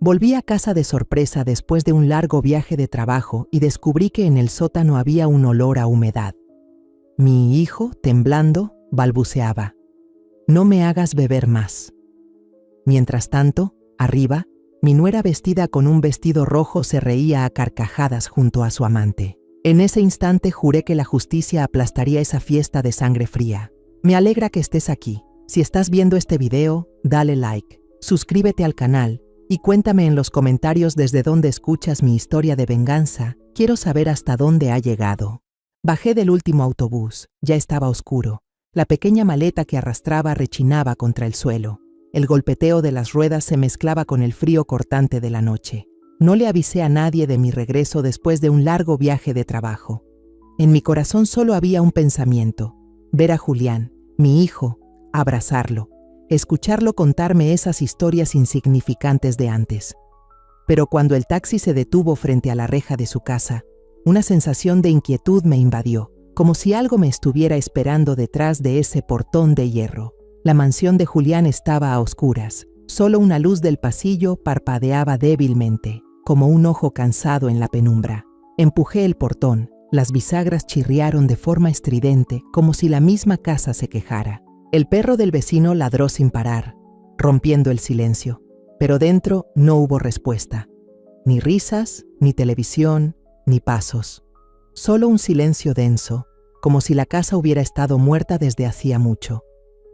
Volví a casa de sorpresa después de un largo viaje de trabajo y descubrí que en el sótano había un olor a humedad. Mi hijo, temblando, balbuceaba: «No me hagas beber más». Mientras tanto, arriba, mi nuera vestida con un vestido rojo se reía a carcajadas junto a su amante. En ese instante juré que la justicia aplastaría esa fiesta de sangre fría. Me alegra que estés aquí. Si estás viendo este video, dale like, suscríbete al canal y cuéntame en los comentarios desde dónde escuchas mi historia de venganza. Quiero saber hasta dónde ha llegado. Bajé del último autobús. Ya estaba oscuro. La pequeña maleta que arrastraba rechinaba contra el suelo. El golpeteo de las ruedas se mezclaba con el frío cortante de la noche. No le avisé a nadie de mi regreso después de un largo viaje de trabajo. En mi corazón solo había un pensamiento: ver a Julián, mi hijo, abrazarlo, escucharlo contarme esas historias insignificantes de antes. Pero cuando el taxi se detuvo frente a la reja de su casa, una sensación de inquietud me invadió, como si algo me estuviera esperando detrás de ese portón de hierro. La mansión de Julián estaba a oscuras. Solo una luz del pasillo parpadeaba débilmente, como un ojo cansado en la penumbra. Empujé el portón. Las bisagras chirriaron de forma estridente, como si la misma casa se quejara. El perro del vecino ladró sin parar, rompiendo el silencio. Pero dentro no hubo respuesta. Ni risas, ni televisión, ni pasos. Solo un silencio denso, como si la casa hubiera estado muerta desde hacía mucho.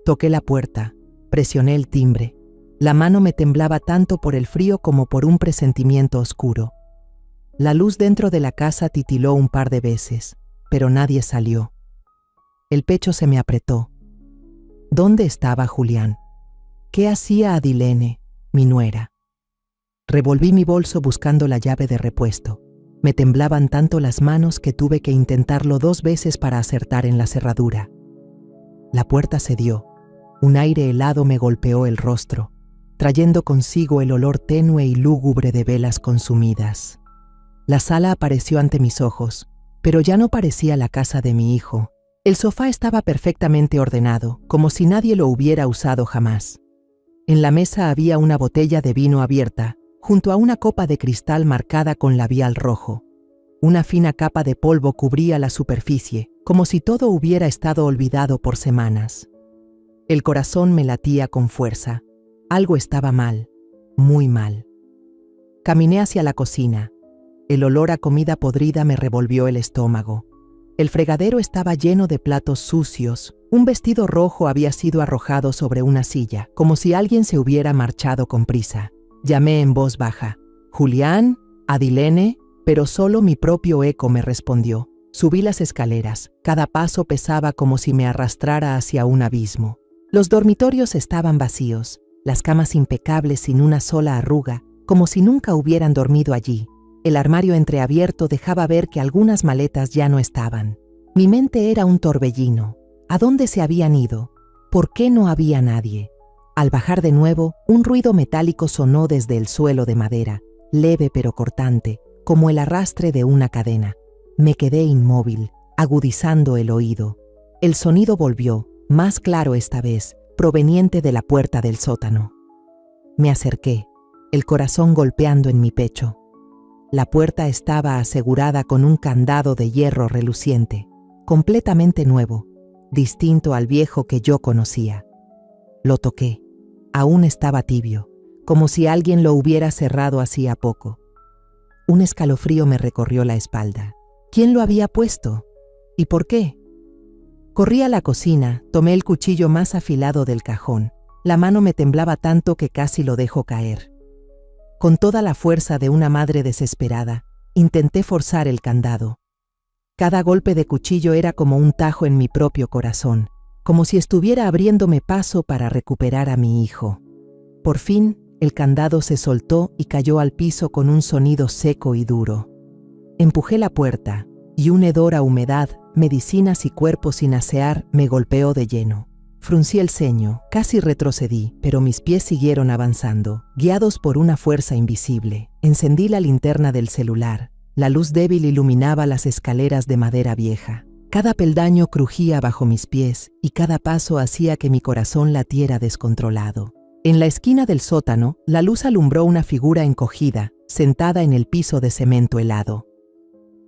Toqué la puerta, presioné el timbre. La mano me temblaba tanto por el frío como por un presentimiento oscuro. La luz dentro de la casa titiló un par de veces, pero nadie salió. El pecho se me apretó. ¿Dónde estaba Julián? ¿Qué hacía Adilene, mi nuera? Revolví mi bolso buscando la llave de repuesto. Me temblaban tanto las manos que tuve que intentarlo 2 veces para acertar en la cerradura. La puerta cedió. Un aire helado me golpeó el rostro, trayendo consigo el olor tenue y lúgubre de velas consumidas. La sala apareció ante mis ojos, pero ya no parecía la casa de mi hijo. El sofá estaba perfectamente ordenado, como si nadie lo hubiera usado jamás. En la mesa había una botella de vino abierta, junto a una copa de cristal marcada con labial rojo. Una fina capa de polvo cubría la superficie, como si todo hubiera estado olvidado por semanas. El corazón me latía con fuerza. Algo estaba mal, muy mal. Caminé hacia la cocina. El olor a comida podrida me revolvió el estómago. El fregadero estaba lleno de platos sucios. Un vestido rojo había sido arrojado sobre una silla, como si alguien se hubiera marchado con prisa. Llamé en voz baja: «¿Julián? ¿Adilene?», pero solo mi propio eco me respondió. Subí las escaleras. Cada paso pesaba como si me arrastrara hacia un abismo. Los dormitorios estaban vacíos, las camas impecables sin una sola arruga, como si nunca hubieran dormido allí. El armario entreabierto dejaba ver que algunas maletas ya no estaban. Mi mente era un torbellino. ¿A dónde se habían ido? ¿Por qué no había nadie? Al bajar de nuevo, un ruido metálico sonó desde el suelo de madera, leve pero cortante, como el arrastre de una cadena. Me quedé inmóvil, agudizando el oído. El sonido volvió, más claro esta vez, proveniente de la puerta del sótano. Me acerqué, el corazón golpeando en mi pecho. La puerta estaba asegurada con un candado de hierro reluciente, completamente nuevo, distinto al viejo que yo conocía. Lo toqué. Aún estaba tibio, como si alguien lo hubiera cerrado hacía poco. Un escalofrío me recorrió la espalda. ¿Quién lo había puesto? ¿Y por qué? Corrí a la cocina, tomé el cuchillo más afilado del cajón. La mano me temblaba tanto que casi lo dejó caer. Con toda la fuerza de una madre desesperada, intenté forzar el candado. Cada golpe de cuchillo era como un tajo en mi propio corazón, como si estuviera abriéndome paso para recuperar a mi hijo. Por fin, el candado se soltó y cayó al piso con un sonido seco y duro. Empujé la puerta, y un hedor a humedad, medicinas y cuerpo sin asear me golpeó de lleno. Fruncí el ceño, casi retrocedí, pero mis pies siguieron avanzando, guiados por una fuerza invisible. Encendí la linterna del celular. La luz débil iluminaba las escaleras de madera vieja. Cada peldaño crujía bajo mis pies y cada paso hacía que mi corazón latiera descontrolado. En la esquina del sótano, la luz alumbró una figura encogida, sentada en el piso de cemento helado.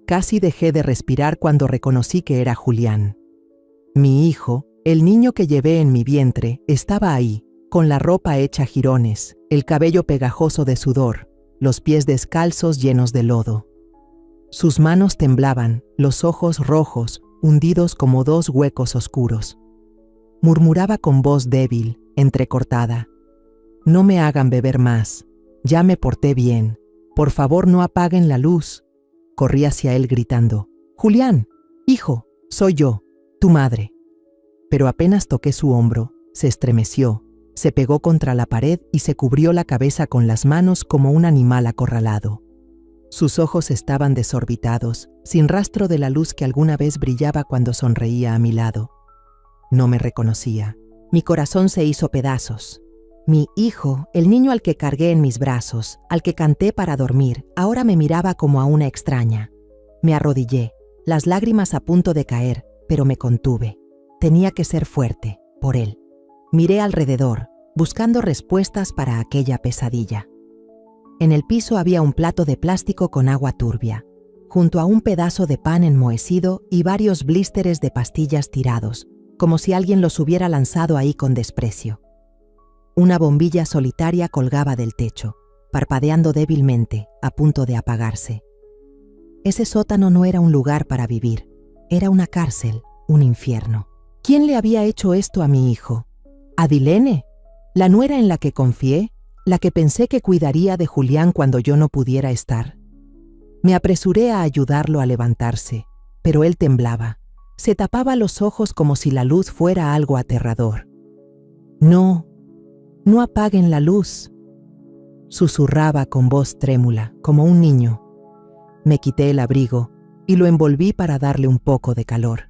Casi dejé de respirar cuando reconocí que era Julián. Mi hijo, el niño que llevé en mi vientre, estaba ahí, con la ropa hecha jirones, el cabello pegajoso de sudor, los pies descalzos llenos de lodo. Sus manos temblaban, los ojos rojos, hundidos como dos huecos oscuros. Murmuraba con voz débil, entrecortada: «No me hagan beber más. Ya me porté bien. Por favor, no apaguen la luz». Corrí hacia él gritando: «Julián, hijo, soy yo, tu madre». Pero apenas toqué su hombro, se estremeció, se pegó contra la pared y se cubrió la cabeza con las manos como un animal acorralado. Sus ojos estaban desorbitados, sin rastro de la luz que alguna vez brillaba cuando sonreía a mi lado. No me reconocía. Mi corazón se hizo pedazos. Mi hijo, el niño al que cargué en mis brazos, al que canté para dormir, ahora me miraba como a una extraña. Me arrodillé, las lágrimas a punto de caer, pero me contuve. Tenía que ser fuerte, por él. Miré alrededor, buscando respuestas para aquella pesadilla. En el piso había un plato de plástico con agua turbia, junto a un pedazo de pan enmohecido y varios blísteres de pastillas tirados, como si alguien los hubiera lanzado ahí con desprecio. Una bombilla solitaria colgaba del techo, parpadeando débilmente, a punto de apagarse. Ese sótano no era un lugar para vivir, era una cárcel, un infierno. ¿Quién le había hecho esto a mi hijo? ¿Adilene? ¿La nuera en la que confié? ¿La que pensé que cuidaría de Julián cuando yo no pudiera estar? Me apresuré a ayudarlo a levantarse, pero él temblaba. Se tapaba los ojos como si la luz fuera algo aterrador. «No, no apaguen la luz», susurraba con voz trémula, como un niño. Me quité el abrigo y lo envolví para darle un poco de calor.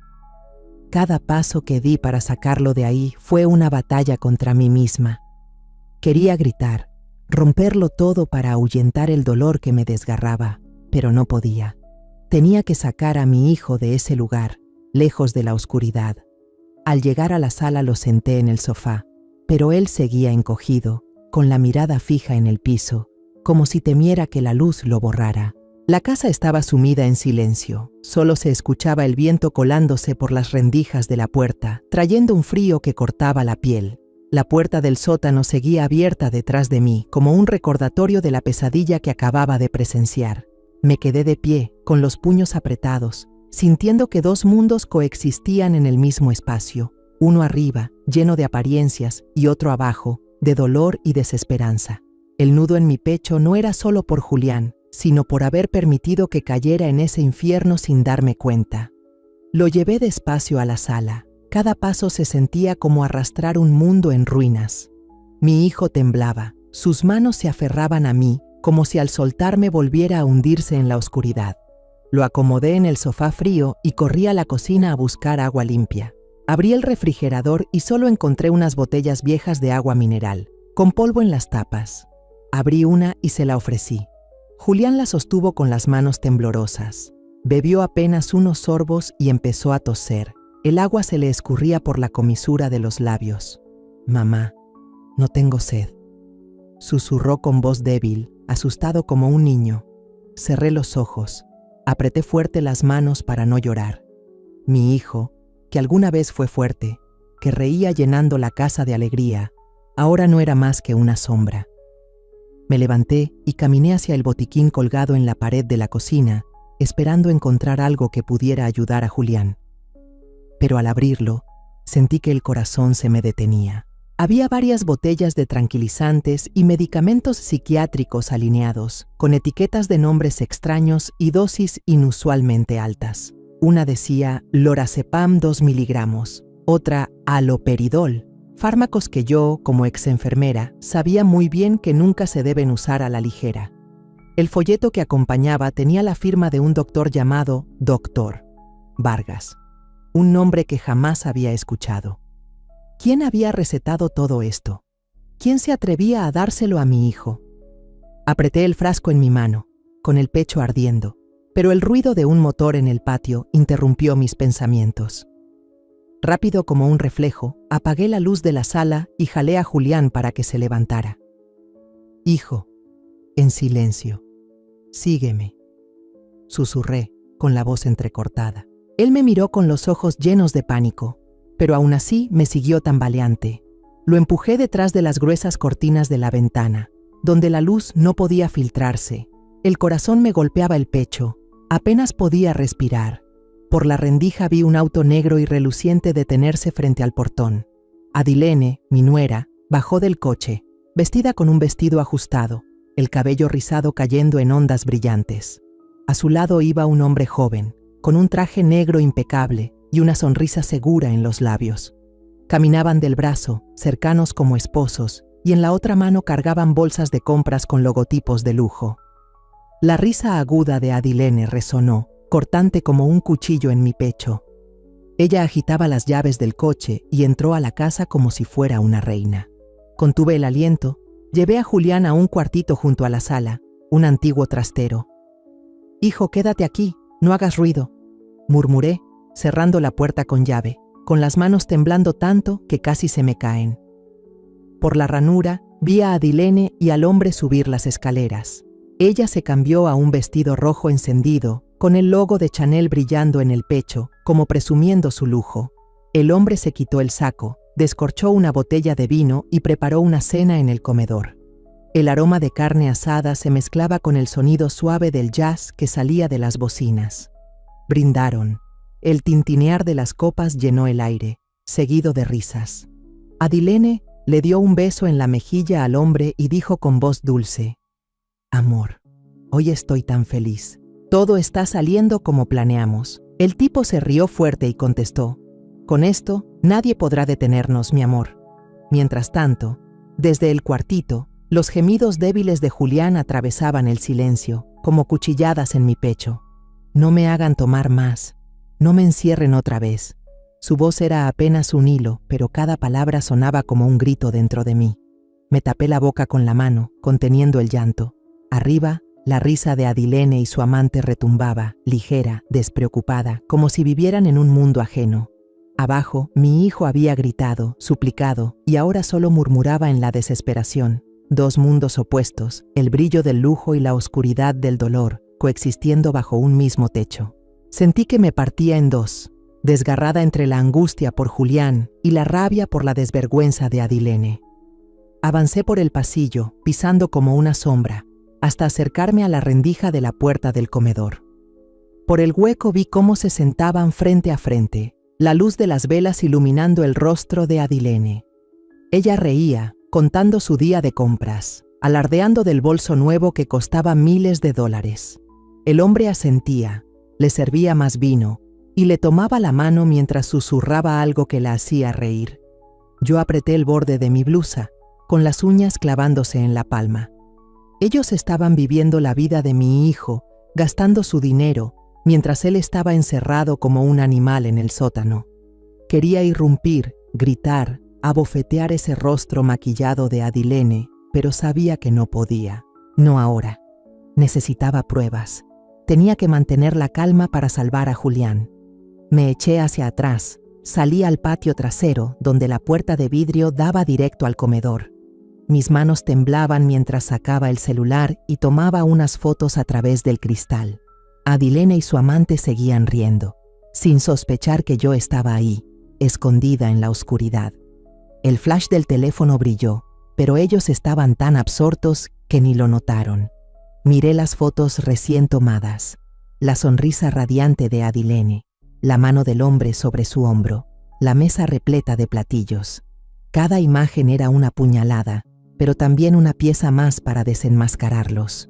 Cada paso que di para sacarlo de ahí fue una batalla contra mí misma. Quería gritar, romperlo todo para ahuyentar el dolor que me desgarraba, pero no podía. Tenía que sacar a mi hijo de ese lugar, lejos de la oscuridad. Al llegar a la sala lo senté en el sofá, pero él seguía encogido, con la mirada fija en el piso, como si temiera que la luz lo borrara. La casa estaba sumida en silencio, solo se escuchaba el viento colándose por las rendijas de la puerta, trayendo un frío que cortaba la piel. La puerta del sótano seguía abierta detrás de mí, como un recordatorio de la pesadilla que acababa de presenciar. Me quedé de pie, con los puños apretados, sintiendo que dos mundos coexistían en el mismo espacio, uno arriba, lleno de apariencias, y otro abajo, de dolor y desesperanza. El nudo en mi pecho no era solo por Julián, sino por haber permitido que cayera en ese infierno sin darme cuenta. Lo llevé despacio a la sala. Cada paso se sentía como arrastrar un mundo en ruinas. Mi hijo temblaba, sus manos se aferraban a mí, como si al soltarme volviera a hundirse en la oscuridad. Lo acomodé en el sofá frío y corrí a la cocina a buscar agua limpia. Abrí el refrigerador y solo encontré unas botellas viejas de agua mineral, con polvo en las tapas. Abrí una y se la ofrecí. Julián la sostuvo con las manos temblorosas. Bebió apenas unos sorbos y empezó a toser. El agua se le escurría por la comisura de los labios. «Mamá, no tengo sed», susurró con voz débil, asustado como un niño. Cerré los ojos, apreté fuerte las manos para no llorar. Mi hijo, que alguna vez fue fuerte, que reía llenando la casa de alegría, ahora no era más que una sombra. Me levanté y caminé hacia el botiquín colgado en la pared de la cocina, esperando encontrar algo que pudiera ayudar a Julián. Pero al abrirlo, sentí que el corazón se me detenía. Había varias botellas de tranquilizantes y medicamentos psiquiátricos alineados, con etiquetas de nombres extraños y dosis inusualmente altas. Una decía Lorazepam 2 miligramos, otra Haloperidol, fármacos que yo, como exenfermera, sabía muy bien que nunca se deben usar a la ligera. El folleto que acompañaba tenía la firma de un doctor llamado Dr. Vargas, un nombre que jamás había escuchado. ¿Quién había recetado todo esto? ¿Quién se atrevía a dárselo a mi hijo? Apreté el frasco en mi mano, con el pecho ardiendo, pero el ruido de un motor en el patio interrumpió mis pensamientos. Rápido como un reflejo, apagué la luz de la sala y jalé a Julián para que se levantara. «Hijo», en silencio. «Sígueme», susurré, con la voz entrecortada. Él me miró con los ojos llenos de pánico, pero aún así me siguió tambaleante. Lo empujé detrás de las gruesas cortinas de la ventana, donde la luz no podía filtrarse. El corazón me golpeaba el pecho, apenas podía respirar. Por la rendija vi un auto negro y reluciente detenerse frente al portón. Adilene, mi nuera, bajó del coche, vestida con un vestido ajustado, el cabello rizado cayendo en ondas brillantes. A su lado iba un hombre joven, con un traje negro impecable y una sonrisa segura en los labios. Caminaban del brazo, cercanos como esposos, y en la otra mano cargaban bolsas de compras con logotipos de lujo. La risa aguda de Adilene resonó, cortante como un cuchillo en mi pecho. Ella agitaba las llaves del coche y entró a la casa como si fuera una reina. Contuve el aliento, llevé a Julián a un cuartito junto a la sala, un antiguo trastero. «Hijo, quédate aquí, no hagas ruido», murmuré, cerrando la puerta con llave, con las manos temblando tanto que casi se me caen. Por la ranura vi a Adilene y al hombre subir las escaleras. Ella se cambió a un vestido rojo encendido, con el logo de Chanel brillando en el pecho, como presumiendo su lujo. El hombre se quitó el saco, descorchó una botella de vino y preparó una cena en el comedor. El aroma de carne asada se mezclaba con el sonido suave del jazz que salía de las bocinas. Brindaron. El tintinear de las copas llenó el aire, seguido de risas. Adilene le dio un beso en la mejilla al hombre y dijo con voz dulce: «Amor, hoy estoy tan feliz. Todo está saliendo como planeamos». El tipo se rió fuerte y contestó: «Con esto, nadie podrá detenernos, mi amor». Mientras tanto, desde el cuartito, los gemidos débiles de Julián atravesaban el silencio, como cuchilladas en mi pecho. «No me hagan tomar más. No me encierren otra vez». Su voz era apenas un hilo, pero cada palabra sonaba como un grito dentro de mí. Me tapé la boca con la mano, conteniendo el llanto. Arriba, la risa de Adilene y su amante retumbaba, ligera, despreocupada, como si vivieran en un mundo ajeno. Abajo, mi hijo había gritado, suplicado, y ahora solo murmuraba en la desesperación. Dos mundos opuestos, el brillo del lujo y la oscuridad del dolor, coexistiendo bajo un mismo techo. Sentí que me partía en dos, desgarrada entre la angustia por Julián y la rabia por la desvergüenza de Adilene. Avancé por el pasillo, pisando como una sombra, hasta acercarme a la rendija de la puerta del comedor. Por el hueco vi cómo se sentaban frente a frente, la luz de las velas iluminando el rostro de Adilene. Ella reía, contando su día de compras, alardeando del bolso nuevo que costaba miles de dólares. El hombre asentía, le servía más vino y le tomaba la mano mientras susurraba algo que la hacía reír. Yo apreté el borde de mi blusa, con las uñas clavándose en la palma. Ellos estaban viviendo la vida de mi hijo, gastando su dinero, mientras él estaba encerrado como un animal en el sótano. Quería irrumpir, gritar, abofetear ese rostro maquillado de Adilene, pero sabía que no podía. No ahora. Necesitaba pruebas. Tenía que mantener la calma para salvar a Julián. Me eché hacia atrás, salí al patio trasero, donde la puerta de vidrio daba directo al comedor. Mis manos temblaban mientras sacaba el celular y tomaba unas fotos a través del cristal. Adilene y su amante seguían riendo, sin sospechar que yo estaba ahí, escondida en la oscuridad. El flash del teléfono brilló, pero ellos estaban tan absortos que ni lo notaron. Miré las fotos recién tomadas, la sonrisa radiante de Adilene, la mano del hombre sobre su hombro, la mesa repleta de platillos. Cada imagen era una puñalada, pero también una pieza más para desenmascararlos.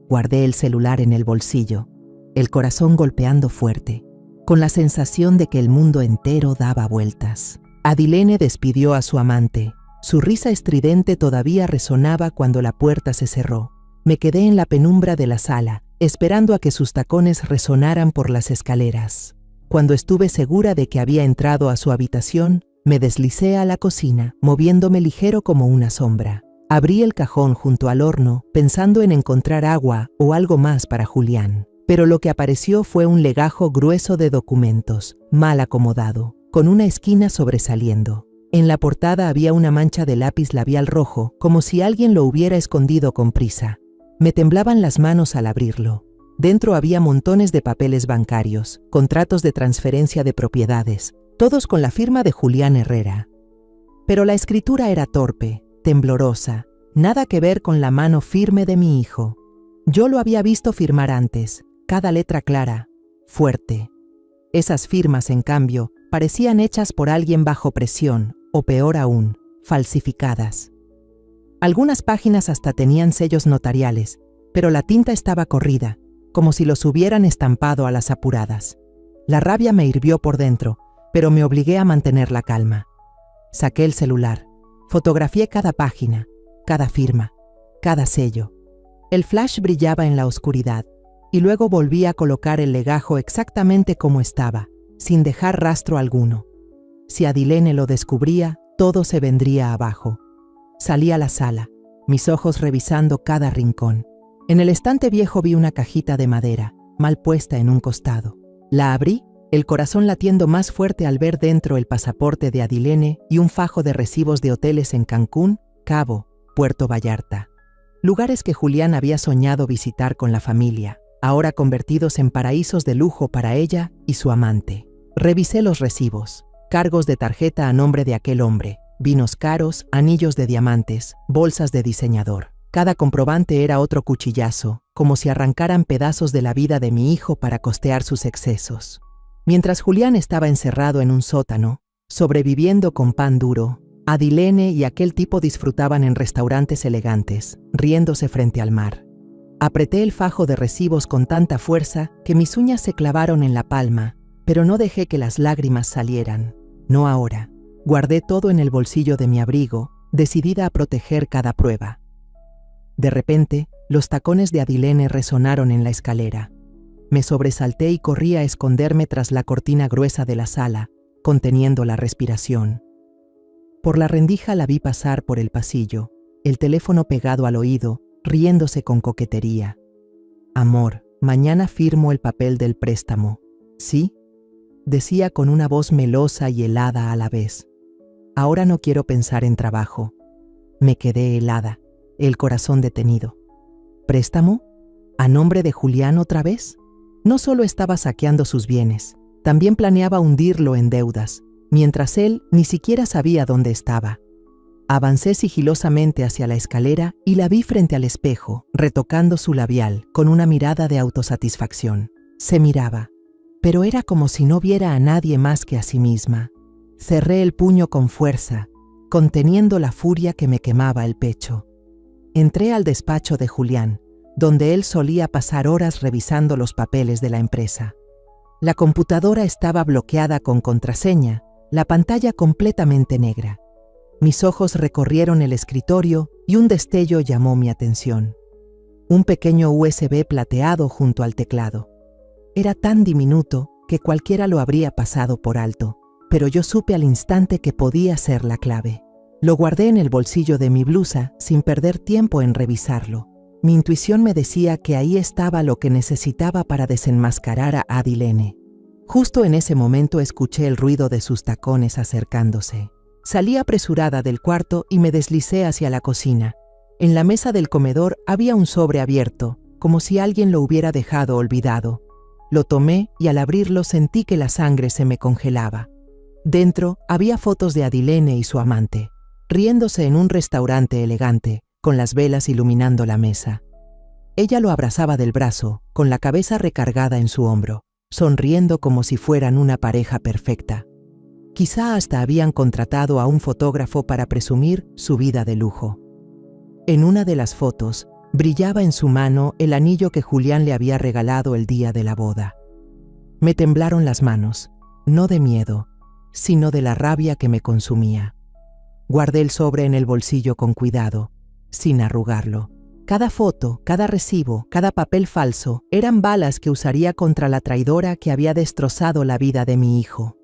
Guardé el celular en el bolsillo, el corazón golpeando fuerte, con la sensación de que el mundo entero daba vueltas. Adilene despidió a su amante. Su risa estridente todavía resonaba cuando la puerta se cerró. Me quedé en la penumbra de la sala, esperando a que sus tacones resonaran por las escaleras. Cuando estuve segura de que había entrado a su habitación, me deslicé a la cocina, moviéndome ligero como una sombra. Abrí el cajón junto al horno, pensando en encontrar agua o algo más para Julián. Pero lo que apareció fue un legajo grueso de documentos, mal acomodado. con una esquina sobresaliendo. En la portada había una mancha de lápiz labial rojo, como si alguien lo hubiera escondido con prisa. Me temblaban las manos al abrirlo. Dentro había montones de papeles bancarios, contratos de transferencia de propiedades, todos con la firma de Julián Herrera. Pero la escritura era torpe, temblorosa, nada que ver con la mano firme de mi hijo. Yo lo había visto firmar antes, cada letra clara, fuerte. Esas firmas, en cambio, parecían hechas por alguien bajo presión, o peor aún, falsificadas. Algunas páginas hasta tenían sellos notariales, pero la tinta estaba corrida, como si los hubieran estampado a las apuradas. La rabia me hirvió por dentro, pero me obligué a mantener la calma. Saqué el celular, fotografié cada página, cada firma, cada sello. El flash brillaba en la oscuridad, y luego volví a colocar el legajo exactamente como estaba, sin dejar rastro alguno. Si Adilene lo descubría, todo se vendría abajo. Salí a la sala, mis ojos revisando cada rincón. En el estante viejo vi una cajita de madera, mal puesta en un costado. La abrí, el corazón latiendo más fuerte al ver dentro el pasaporte de Adilene y un fajo de recibos de hoteles en Cancún, Cabo, Puerto Vallarta. Lugares que Julián había soñado visitar con la familia, ahora convertidos en paraísos de lujo para ella y su amante. Revisé los recibos, cargos de tarjeta a nombre de aquel hombre, vinos caros, anillos de diamantes, bolsas de diseñador. Cada comprobante era otro cuchillazo, como si arrancaran pedazos de la vida de mi hijo para costear sus excesos. Mientras Julián estaba encerrado en un sótano, sobreviviendo con pan duro, Adilene y aquel tipo disfrutaban en restaurantes elegantes, riéndose frente al mar. Apreté el fajo de recibos con tanta fuerza que mis uñas se clavaron en la palma, pero no dejé que las lágrimas salieran. No ahora. Guardé todo en el bolsillo de mi abrigo, decidida a proteger cada prueba. De repente, los tacones de Adilene resonaron en la escalera. Me sobresalté y corrí a esconderme tras la cortina gruesa de la sala, conteniendo la respiración. Por la rendija la vi pasar por el pasillo, el teléfono pegado al oído, riéndose con coquetería. «Amor, mañana firmo el papel del préstamo». «¿Sí?», decía con una voz melosa y helada a la vez. Ahora no quiero pensar en trabajo. Me quedé helada, el corazón detenido. ¿Préstamo? ¿A nombre de Julián otra vez? No solo estaba saqueando sus bienes, también planeaba hundirlo en deudas, mientras él ni siquiera sabía dónde estaba. Avancé sigilosamente hacia la escalera y la vi frente al espejo, retocando su labial, con una mirada de autosatisfacción. Se miraba, pero era como si no viera a nadie más que a sí misma. Cerré el puño con fuerza, conteniendo la furia que me quemaba el pecho. Entré al despacho de Julián, donde él solía pasar horas revisando los papeles de la empresa. La computadora estaba bloqueada con contraseña, la pantalla completamente negra. Mis ojos recorrieron el escritorio y un destello llamó mi atención. Un pequeño USB plateado junto al teclado. Era tan diminuto que cualquiera lo habría pasado por alto, pero yo supe al instante que podía ser la clave. Lo guardé en el bolsillo de mi blusa sin perder tiempo en revisarlo. Mi intuición me decía que ahí estaba lo que necesitaba para desenmascarar a Adilene. Justo en ese momento escuché el ruido de sus tacones acercándose. Salí apresurada del cuarto y me deslicé hacia la cocina. En la mesa del comedor había un sobre abierto, como si alguien lo hubiera dejado olvidado. Lo tomé y al abrirlo sentí que la sangre se me congelaba. Dentro había fotos de Adilene y su amante, riéndose en un restaurante elegante, con las velas iluminando la mesa. Ella lo abrazaba del brazo, con la cabeza recargada en su hombro, sonriendo como si fueran una pareja perfecta. Quizá hasta habían contratado a un fotógrafo para presumir su vida de lujo. En una de las fotos, brillaba en su mano el anillo que Julián le había regalado el día de la boda. Me temblaron las manos, no de miedo, sino de la rabia que me consumía. Guardé el sobre en el bolsillo con cuidado, sin arrugarlo. Cada foto, cada recibo, cada papel falso eran balas que usaría contra la traidora que había destrozado la vida de mi hijo.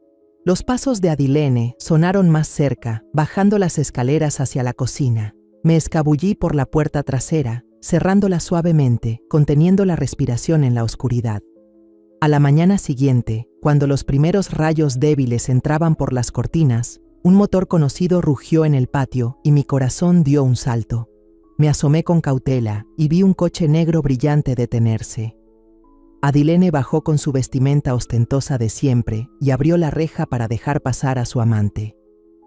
Los pasos de Adilene sonaron más cerca, bajando las escaleras hacia la cocina. Me escabullí por la puerta trasera, cerrándola suavemente, conteniendo la respiración en la oscuridad. A la mañana siguiente, cuando los primeros rayos débiles entraban por las cortinas, un motor conocido rugió en el patio y mi corazón dio un salto. Me asomé con cautela y vi un coche negro brillante detenerse. Adilene bajó con su vestimenta ostentosa de siempre y abrió la reja para dejar pasar a su amante.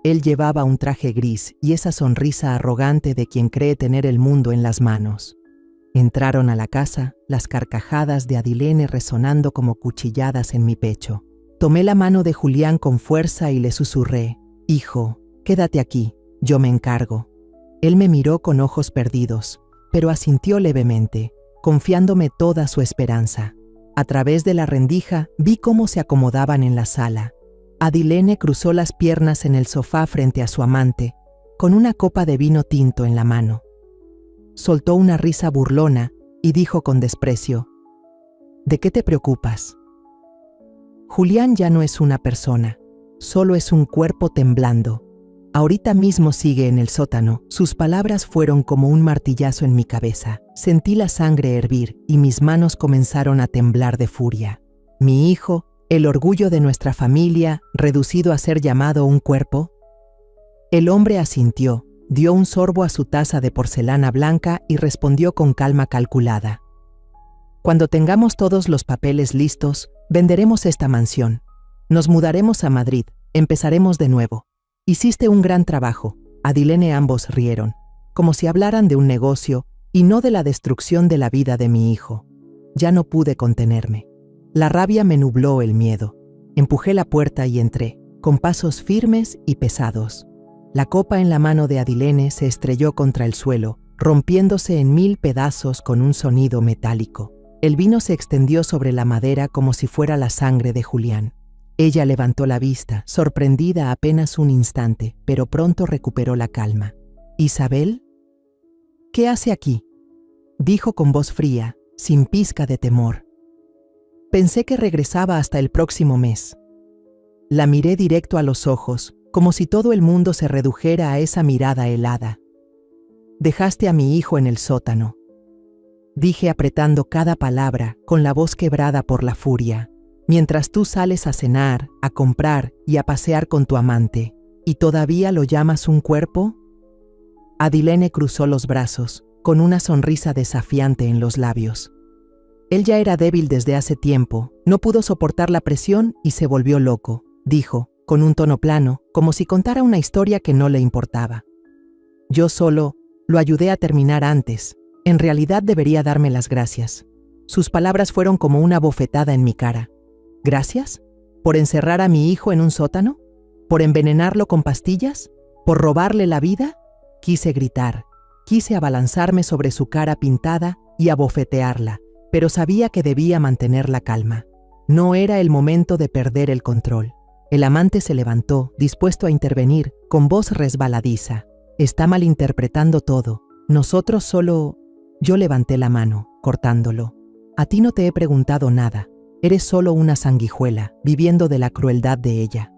Él llevaba un traje gris y esa sonrisa arrogante de quien cree tener el mundo en las manos. Entraron a la casa, las carcajadas de Adilene resonando como cuchilladas en mi pecho. Tomé la mano de Julián con fuerza y le susurré: «Hijo, quédate aquí, yo me encargo». Él me miró con ojos perdidos, pero asintió levemente, confiándome toda su esperanza. A través de la rendija vi cómo se acomodaban en la sala. Adilene cruzó las piernas en el sofá frente a su amante, con una copa de vino tinto en la mano. Soltó una risa burlona y dijo con desprecio: «¿De qué te preocupas? Julián ya no es una persona, solo es un cuerpo temblando. Ahorita mismo sigue en el sótano». Sus palabras fueron como un martillazo en mi cabeza. Sentí la sangre hervir y mis manos comenzaron a temblar de furia. Mi hijo, el orgullo de nuestra familia, reducido a ser llamado un cuerpo. El hombre asintió, dio un sorbo a su taza de porcelana blanca y respondió con calma calculada: «Cuando tengamos todos los papeles listos, venderemos esta mansión. Nos mudaremos a Madrid, empezaremos de nuevo. Hiciste un gran trabajo». Adilene ambos rieron, como si hablaran de un negocio y no de la destrucción de la vida de mi hijo. Ya no pude contenerme. La rabia me nubló el miedo. Empujé la puerta y entré, con pasos firmes y pesados. La copa en la mano de Adilene se estrelló contra el suelo, rompiéndose en 1000 pedazos con un sonido metálico. El vino se extendió sobre la madera como si fuera la sangre de Julián. Ella levantó la vista, sorprendida apenas un instante, pero pronto recuperó la calma. «¿Isabel? ¿Qué hace aquí?», dijo con voz fría, sin pizca de temor. «Pensé que regresaba hasta el próximo mes». La miré directo a los ojos, como si todo el mundo se redujera a esa mirada helada. «Dejaste a mi hijo en el sótano», dije apretando cada palabra, con la voz quebrada por la furia. «Mientras tú sales a cenar, a comprar y a pasear con tu amante, ¿y todavía lo llamas un cuerpo?». Adilene cruzó los brazos, con una sonrisa desafiante en los labios. Él ya era débil desde hace tiempo, no pudo soportar la presión y se volvió loco, dijo, con un tono plano, como si contara una historia que no le importaba. «Yo solo lo ayudé a terminar antes. En realidad debería darme las gracias». Sus palabras fueron como una bofetada en mi cara. «¿Gracias? ¿Por encerrar a mi hijo en un sótano? ¿Por envenenarlo con pastillas? ¿Por robarle la vida?». Quise gritar, quise abalanzarme sobre su cara pintada y abofetearla, pero sabía que debía mantener la calma. No era el momento de perder el control. El amante se levantó, dispuesto a intervenir, con voz resbaladiza. «Está malinterpretando todo. Nosotros solo…». Yo levanté la mano, cortándolo. «A ti no te he preguntado nada. Eres solo una sanguijuela, viviendo de la crueldad de ella».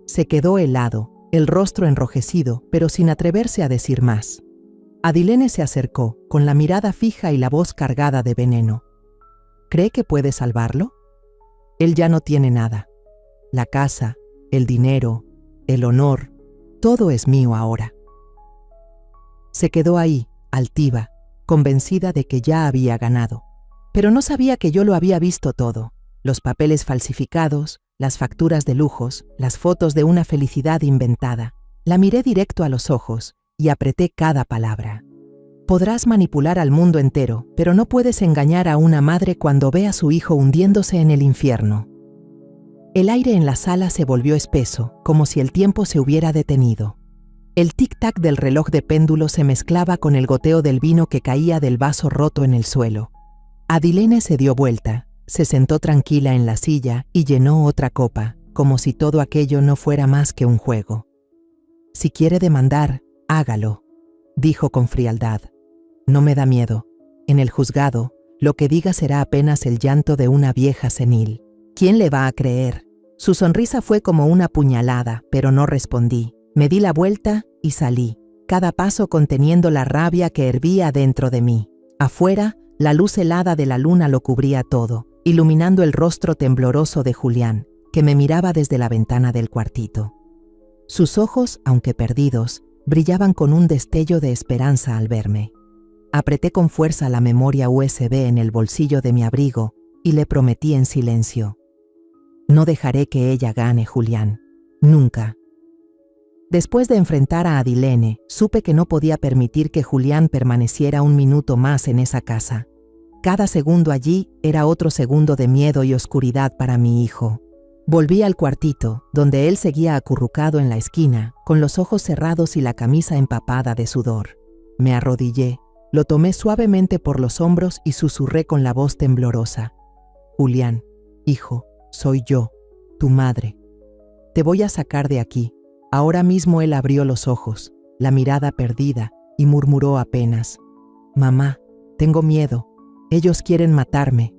Se quedó helado, el rostro enrojecido, pero sin atreverse a decir más. Adilene se acercó, con la mirada fija y la voz cargada de veneno. «¿Cree que puede salvarlo? Él ya no tiene nada. La casa, el dinero, el honor, todo es mío ahora». Se quedó ahí, altiva, convencida de que ya había ganado. Pero no sabía que yo lo había visto todo: los papeles falsificados, las facturas de lujos, las fotos de una felicidad inventada. La miré directo a los ojos y apreté cada palabra. «Podrás manipular al mundo entero, pero no puedes engañar a una madre cuando ve a su hijo hundiéndose en el infierno». El aire en la sala se volvió espeso, como si el tiempo se hubiera detenido. El tic-tac del reloj de péndulo se mezclaba con el goteo del vino que caía del vaso roto en el suelo. Adilene se dio vuelta, se sentó tranquila en la silla y llenó otra copa, como si todo aquello no fuera más que un juego. «Si quiere demandar, hágalo», dijo con frialdad. «No me da miedo. En el juzgado, lo que diga será apenas el llanto de una vieja senil. ¿Quién le va a creer?». Su sonrisa fue como una puñalada, pero no respondí. Me di la vuelta y salí, cada paso conteniendo la rabia que hervía dentro de mí. Afuera, La luz helada de la luna lo cubría todo, iluminando el rostro tembloroso de Julián, que me miraba desde la ventana del cuartito. Sus ojos, aunque perdidos, brillaban con un destello de esperanza al verme. Apreté con fuerza la memoria USB en el bolsillo de mi abrigo y le prometí en silencio: no dejaré que ella gane, Julián. Nunca. Después de enfrentar a Adilene, supe que no podía permitir que Julián permaneciera un minuto más en esa casa. Cada segundo allí era otro segundo de miedo y oscuridad para mi hijo. Volví al cuartito, donde él seguía acurrucado en la esquina, con los ojos cerrados y la camisa empapada de sudor. Me arrodillé, lo tomé suavemente por los hombros y susurré con la voz temblorosa: Julián, hijo, soy yo, tu madre. Te voy a sacar de aquí. Ahora mismo él abrió los ojos, la mirada perdida, y murmuró apenas: mamá, tengo miedo. Ellos quieren matarme.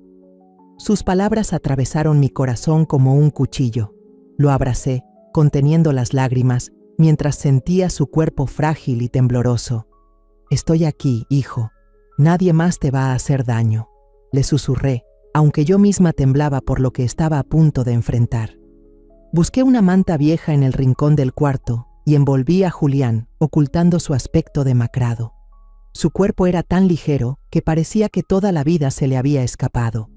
Sus palabras atravesaron mi corazón como un cuchillo. Lo abracé, conteniendo las lágrimas, mientras sentía su cuerpo frágil y tembloroso. Estoy aquí, hijo. Nadie más te va a hacer daño, le susurré, aunque yo misma temblaba por lo que estaba a punto de enfrentar. Busqué una manta vieja en el rincón del cuarto y envolví a Julián, ocultando su aspecto demacrado. Su cuerpo era tan ligero que parecía que toda la vida se le había escapado.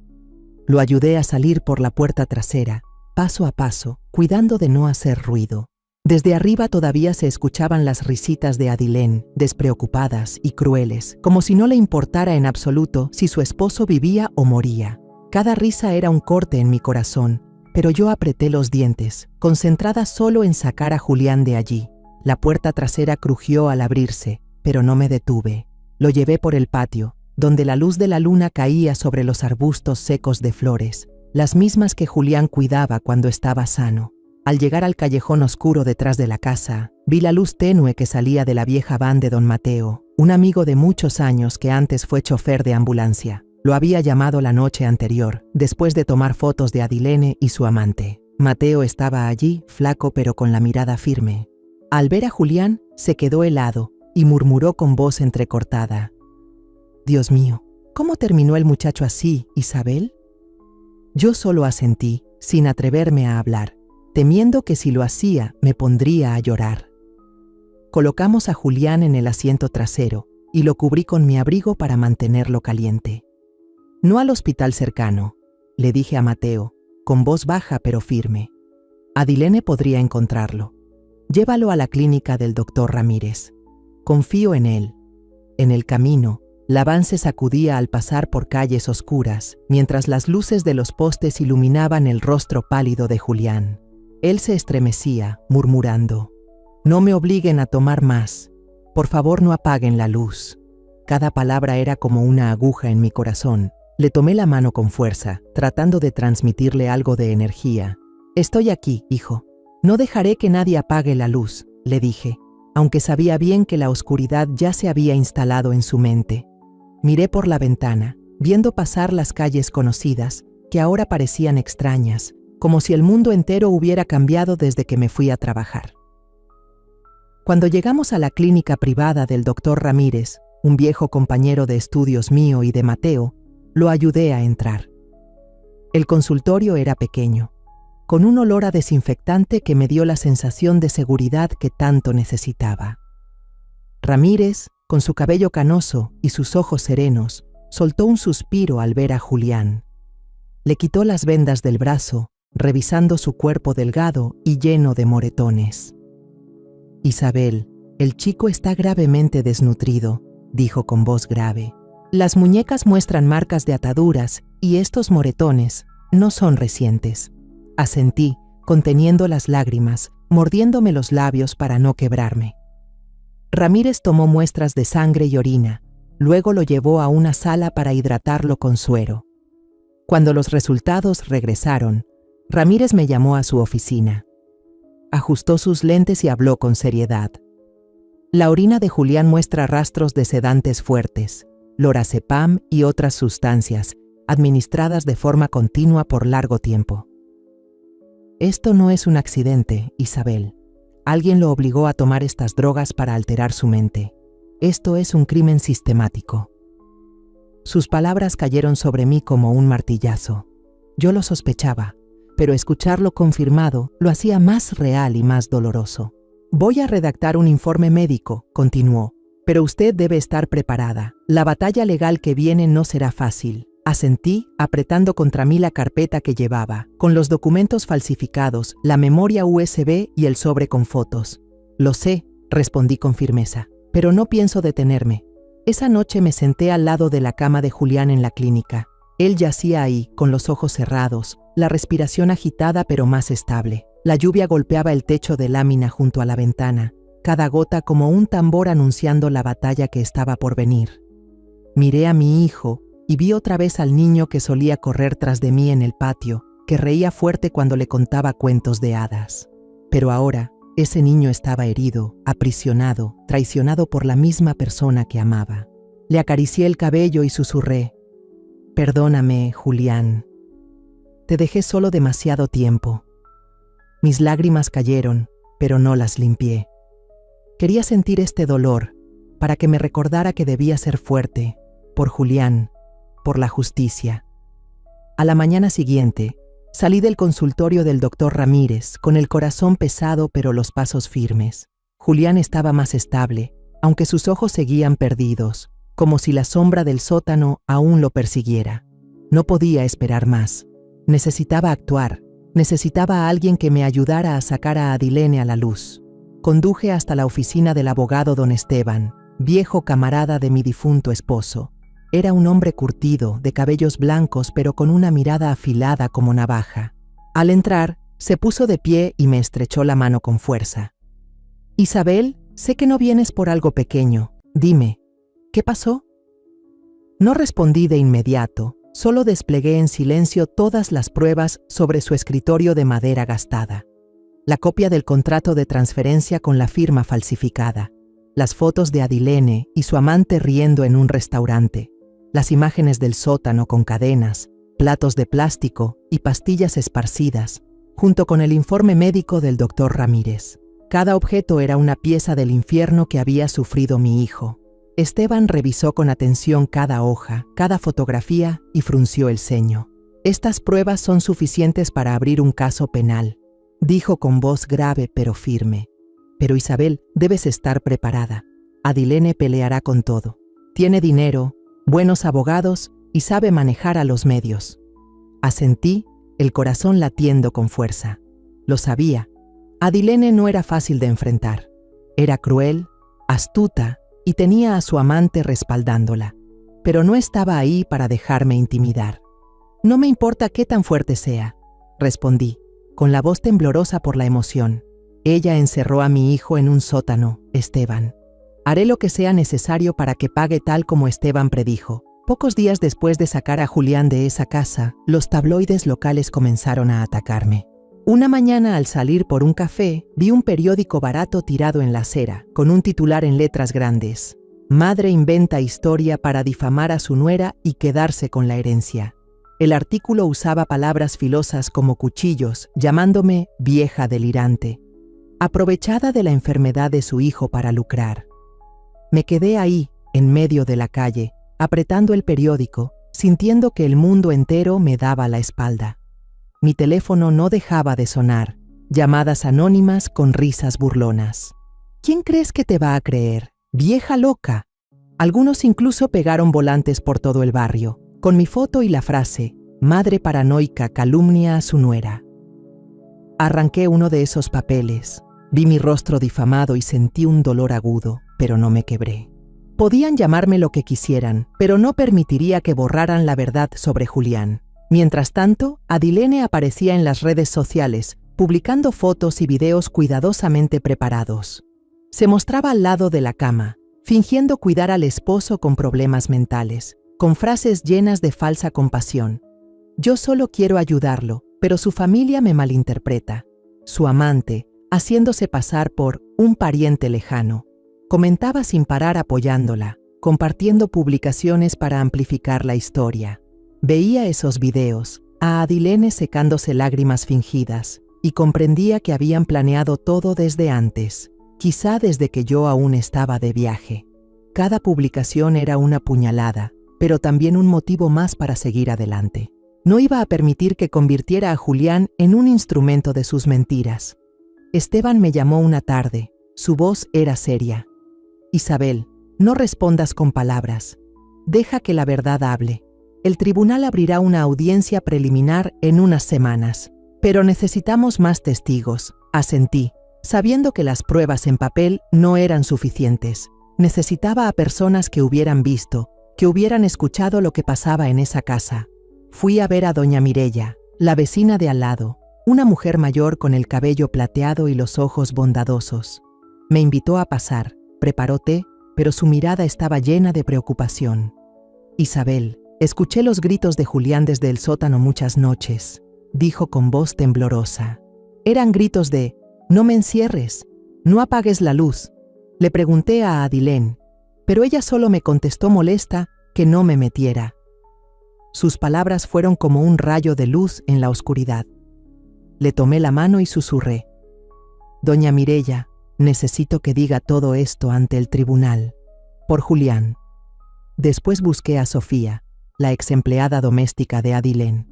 Lo ayudé a salir por la puerta trasera, paso a paso, cuidando de no hacer ruido. Desde arriba todavía se escuchaban las risitas de Adilene, despreocupadas y crueles, como si no le importara en absoluto si su esposo vivía o moría. Cada risa era un corte en mi corazón, pero yo apreté los dientes, concentrada solo en sacar a Julián de allí. La puerta trasera crujió al abrirse, pero no me detuve. Lo llevé por el patio, donde la luz de la luna caía sobre los arbustos secos de flores, las mismas que Julián cuidaba cuando estaba sano. Al llegar al callejón oscuro detrás de la casa, vi la luz tenue que salía de la vieja van de don Mateo, un amigo de muchos años que antes fue chofer de ambulancia. Lo había llamado la noche anterior, después de tomar fotos de Adilene y su amante. Mateo estaba allí, flaco pero con la mirada firme. Al ver a Julián, se quedó helado y murmuró con voz entrecortada: Dios mío, ¿cómo terminó el muchacho así, Isabel? Yo solo asentí, sin atreverme a hablar, temiendo que si lo hacía me pondría a llorar. Colocamos a Julián en el asiento trasero y lo cubrí con mi abrigo para mantenerlo caliente. No al hospital cercano, le dije a Mateo, con voz baja pero firme. Adilene podría encontrarlo. Llévalo a la clínica del doctor Ramírez. Confío en él. En el camino, la van se sacudía al pasar por calles oscuras, mientras las luces de los postes iluminaban el rostro pálido de Julián. Él se estremecía, murmurando: no me obliguen a tomar más. Por favor, no apaguen la luz. Cada palabra era como una aguja en mi corazón. Le tomé la mano con fuerza, tratando de transmitirle algo de energía. Estoy aquí, hijo. No dejaré que nadie apague la luz, le dije, aunque sabía bien que la oscuridad ya se había instalado en su mente. Miré por la ventana, viendo pasar las calles conocidas, que ahora parecían extrañas, como si el mundo entero hubiera cambiado desde que me fui a trabajar. Cuando llegamos a la clínica privada del doctor Ramírez, un viejo compañero de estudios mío y de Mateo, lo ayudé a entrar. El consultorio era pequeño, con un olor a desinfectante que me dio la sensación de seguridad que tanto necesitaba. Ramírez, con su cabello canoso y sus ojos serenos, soltó un suspiro al ver a Julián. Le quitó las vendas del brazo, revisando su cuerpo delgado y lleno de moretones. Isabel, el chico está gravemente desnutrido, dijo con voz grave. Las muñecas muestran marcas de ataduras y estos moretones no son recientes. Asentí, conteniendo las lágrimas, mordiéndome los labios para no quebrarme. Ramírez tomó muestras de sangre y orina, luego lo llevó a una sala para hidratarlo con suero. Cuando los resultados regresaron, Ramírez me llamó a su oficina. Ajustó sus lentes y habló con seriedad. La orina de Julián muestra rastros de sedantes fuertes, lorazepam y otras sustancias, administradas de forma continua por largo tiempo. Esto no es un accidente, Isabel. Alguien lo obligó a tomar estas drogas para alterar su mente. Esto es un crimen sistemático. Sus palabras cayeron sobre mí como un martillazo. Yo lo sospechaba, pero escucharlo confirmado lo hacía más real y más doloroso. Voy a redactar un informe médico, continuó, pero usted debe estar preparada. La batalla legal que viene no será fácil. Asentí, apretando contra mí la carpeta que llevaba, con los documentos falsificados, la memoria USB y el sobre con fotos. Lo sé, respondí con firmeza, pero no pienso detenerme. Esa noche me senté al lado de la cama de Julián en la clínica. Él yacía ahí, con los ojos cerrados, la respiración agitada pero más estable. La lluvia golpeaba el techo de lámina junto a la ventana, cada gota como un tambor anunciando la batalla que estaba por venir. Miré a mi hijo y vi otra vez al niño que solía correr tras de mí en el patio, que reía fuerte cuando le contaba cuentos de hadas. Pero ahora, ese niño estaba herido, aprisionado, traicionado por la misma persona que amaba. Le acaricié el cabello y susurré: «Perdóname, Julián. Te dejé solo demasiado tiempo». Mis lágrimas cayeron, pero no las limpié. Quería sentir este dolor, para que me recordara que debía ser fuerte, por Julián, por la justicia. A la mañana siguiente, salí del consultorio del doctor Ramírez, con el corazón pesado pero los pasos firmes. Julián estaba más estable, aunque sus ojos seguían perdidos, como si la sombra del sótano aún lo persiguiera. No podía esperar más. Necesitaba actuar. Necesitaba a alguien que me ayudara a sacar a Adilene a la luz. Conduje hasta la oficina del abogado don Esteban, viejo camarada de mi difunto esposo. Era un hombre curtido, de cabellos blancos pero con una mirada afilada como navaja. Al entrar, se puso de pie y me estrechó la mano con fuerza. «Isabel, sé que no vienes por algo pequeño. Dime, ¿qué pasó?» No respondí de inmediato. Solo desplegué en silencio todas las pruebas sobre su escritorio de madera gastada. La copia del contrato de transferencia con la firma falsificada, las fotos de Adilene y su amante riendo en un restaurante, las imágenes del sótano con cadenas, platos de plástico y pastillas esparcidas, junto con el informe médico del doctor Ramírez. Cada objeto era una pieza del infierno que había sufrido mi hijo. Esteban revisó con atención cada hoja, cada fotografía y frunció el ceño. «Estas pruebas son suficientes para abrir un caso penal», dijo con voz grave pero firme. «Pero Isabel, debes estar preparada. Adilene peleará con todo. Tiene dinero, buenos abogados y sabe manejar a los medios». Asentí, el corazón latiendo con fuerza. Lo sabía. Adilene no era fácil de enfrentar. Era cruel, astuta, y tenía a su amante respaldándola, pero no estaba ahí para dejarme intimidar. «No me importa qué tan fuerte sea», respondí, con la voz temblorosa por la emoción. «Ella encerró a mi hijo en un sótano, Esteban. Haré lo que sea necesario para que pague tal como Esteban predijo». Pocos días después de sacar a Julián de esa casa, los tabloides locales comenzaron a atacarme. Una mañana, al salir por un café, vi un periódico barato tirado en la acera, con un titular en letras grandes: «Madre inventa historia para difamar a su nuera y quedarse con la herencia». El artículo usaba palabras filosas como cuchillos, llamándome vieja delirante, aprovechada de la enfermedad de su hijo para lucrar. Me quedé ahí, en medio de la calle, apretando el periódico, sintiendo que el mundo entero me daba la espalda. Mi teléfono no dejaba de sonar, llamadas anónimas con risas burlonas. «¿Quién crees que te va a creer? ¡Vieja loca!». Algunos incluso pegaron volantes por todo el barrio, con mi foto y la frase: «Madre paranoica calumnia a su nuera». Arranqué uno de esos papeles, vi mi rostro difamado y sentí un dolor agudo, pero no me quebré. Podían llamarme lo que quisieran, pero no permitiría que borraran la verdad sobre Julián. Mientras tanto, Adilene aparecía en las redes sociales, publicando fotos y videos cuidadosamente preparados. Se mostraba al lado de la cama, fingiendo cuidar al esposo con problemas mentales, con frases llenas de falsa compasión. Yo solo quiero ayudarlo, pero su familia me malinterpreta. Su amante, haciéndose pasar por un pariente lejano, comentaba sin parar apoyándola, compartiendo publicaciones para amplificar la historia. Veía esos videos, a Adilene secándose lágrimas fingidas, y comprendía que habían planeado todo desde antes, quizá desde que yo aún estaba de viaje. Cada publicación era una puñalada, pero también un motivo más para seguir adelante. No iba a permitir que convirtiera a Julián en un instrumento de sus mentiras. Esteban me llamó una tarde. Su voz era seria. Isabel, no respondas con palabras. Deja que la verdad hable. El tribunal abrirá una audiencia preliminar en unas semanas. Pero necesitamos más testigos, asentí, sabiendo que las pruebas en papel no eran suficientes. Necesitaba a personas que hubieran visto, que hubieran escuchado lo que pasaba en esa casa. Fui a ver a doña Mireya, la vecina de al lado, una mujer mayor con el cabello plateado y los ojos bondadosos. Me invitó a pasar, preparó té, pero su mirada estaba llena de preocupación. Isabel, escuché los gritos de Julián desde el sótano muchas noches, dijo con voz temblorosa. Eran gritos de, no me encierres, no apagues la luz. Le pregunté a Adilén, pero ella solo me contestó molesta que no me metiera. Sus palabras fueron como un rayo de luz en la oscuridad. Le tomé la mano y susurré. Doña Mireya, necesito que diga todo esto ante el tribunal. Por Julián. Después busqué a Sofía, la exempleada doméstica de Adilén.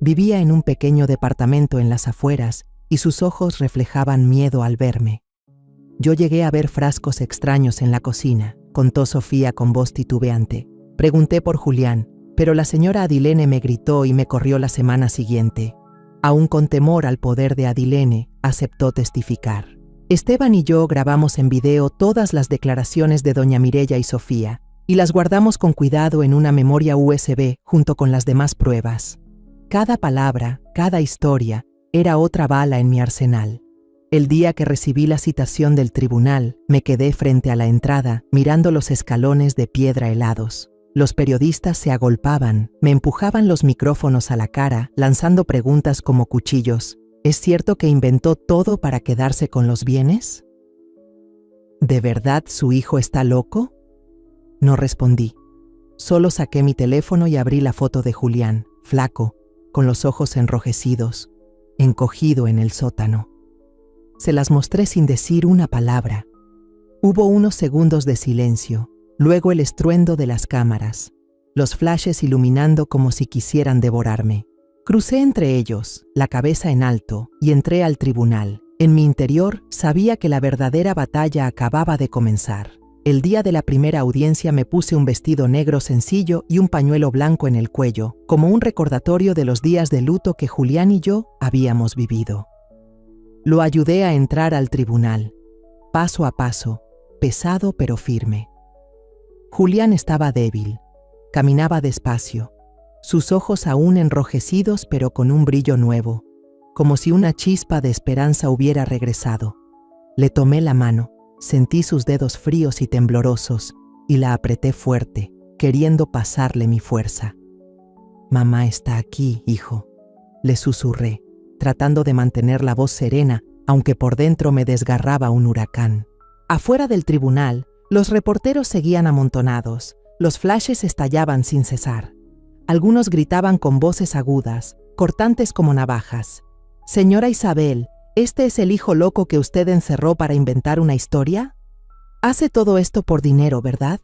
Vivía en un pequeño departamento en las afueras y sus ojos reflejaban miedo al verme. Yo llegué a ver frascos extraños en la cocina, contó Sofía con voz titubeante. Pregunté por Julián, pero la señora Adilene me gritó y me corrió la semana siguiente. Aún con temor al poder de Adilene, aceptó testificar. Esteban y yo grabamos en video todas las declaraciones de doña Mireya y Sofía, y las guardamos con cuidado en una memoria USB junto con las demás pruebas. Cada palabra, cada historia, era otra bala en mi arsenal. El día que recibí la citación del tribunal, me quedé frente a la entrada, mirando los escalones de piedra helados. Los periodistas se agolpaban, me empujaban los micrófonos a la cara, lanzando preguntas como cuchillos. ¿Es cierto que inventó todo para quedarse con los bienes? ¿De verdad su hijo está loco? No respondí. Solo saqué mi teléfono y abrí la foto de Julián, flaco, con los ojos enrojecidos, encogido en el sótano. Se las mostré sin decir una palabra. Hubo unos segundos de silencio, luego el estruendo de las cámaras, los flashes iluminando como si quisieran devorarme. Crucé entre ellos, la cabeza en alto, y entré al tribunal. En mi interior sabía que la verdadera batalla acababa de comenzar. El día de la primera audiencia me puse un vestido negro sencillo y un pañuelo blanco en el cuello, como un recordatorio de los días de luto que Julián y yo habíamos vivido. Lo ayudé a entrar al tribunal, paso a paso, pesado pero firme. Julián estaba débil, caminaba despacio, sus ojos aún enrojecidos pero con un brillo nuevo, como si una chispa de esperanza hubiera regresado. Le tomé la mano, sentí sus dedos fríos y temblorosos y la apreté fuerte, queriendo pasarle mi fuerza. «Mamá está aquí, hijo», le susurré, tratando de mantener la voz serena, aunque por dentro me desgarraba un huracán. Afuera del tribunal, los reporteros seguían amontonados, los flashes estallaban sin cesar. Algunos gritaban con voces agudas, cortantes como navajas. «Señora Isabel, ¿este es el hijo loco que usted encerró para inventar una historia? Hace todo esto por dinero, ¿verdad?».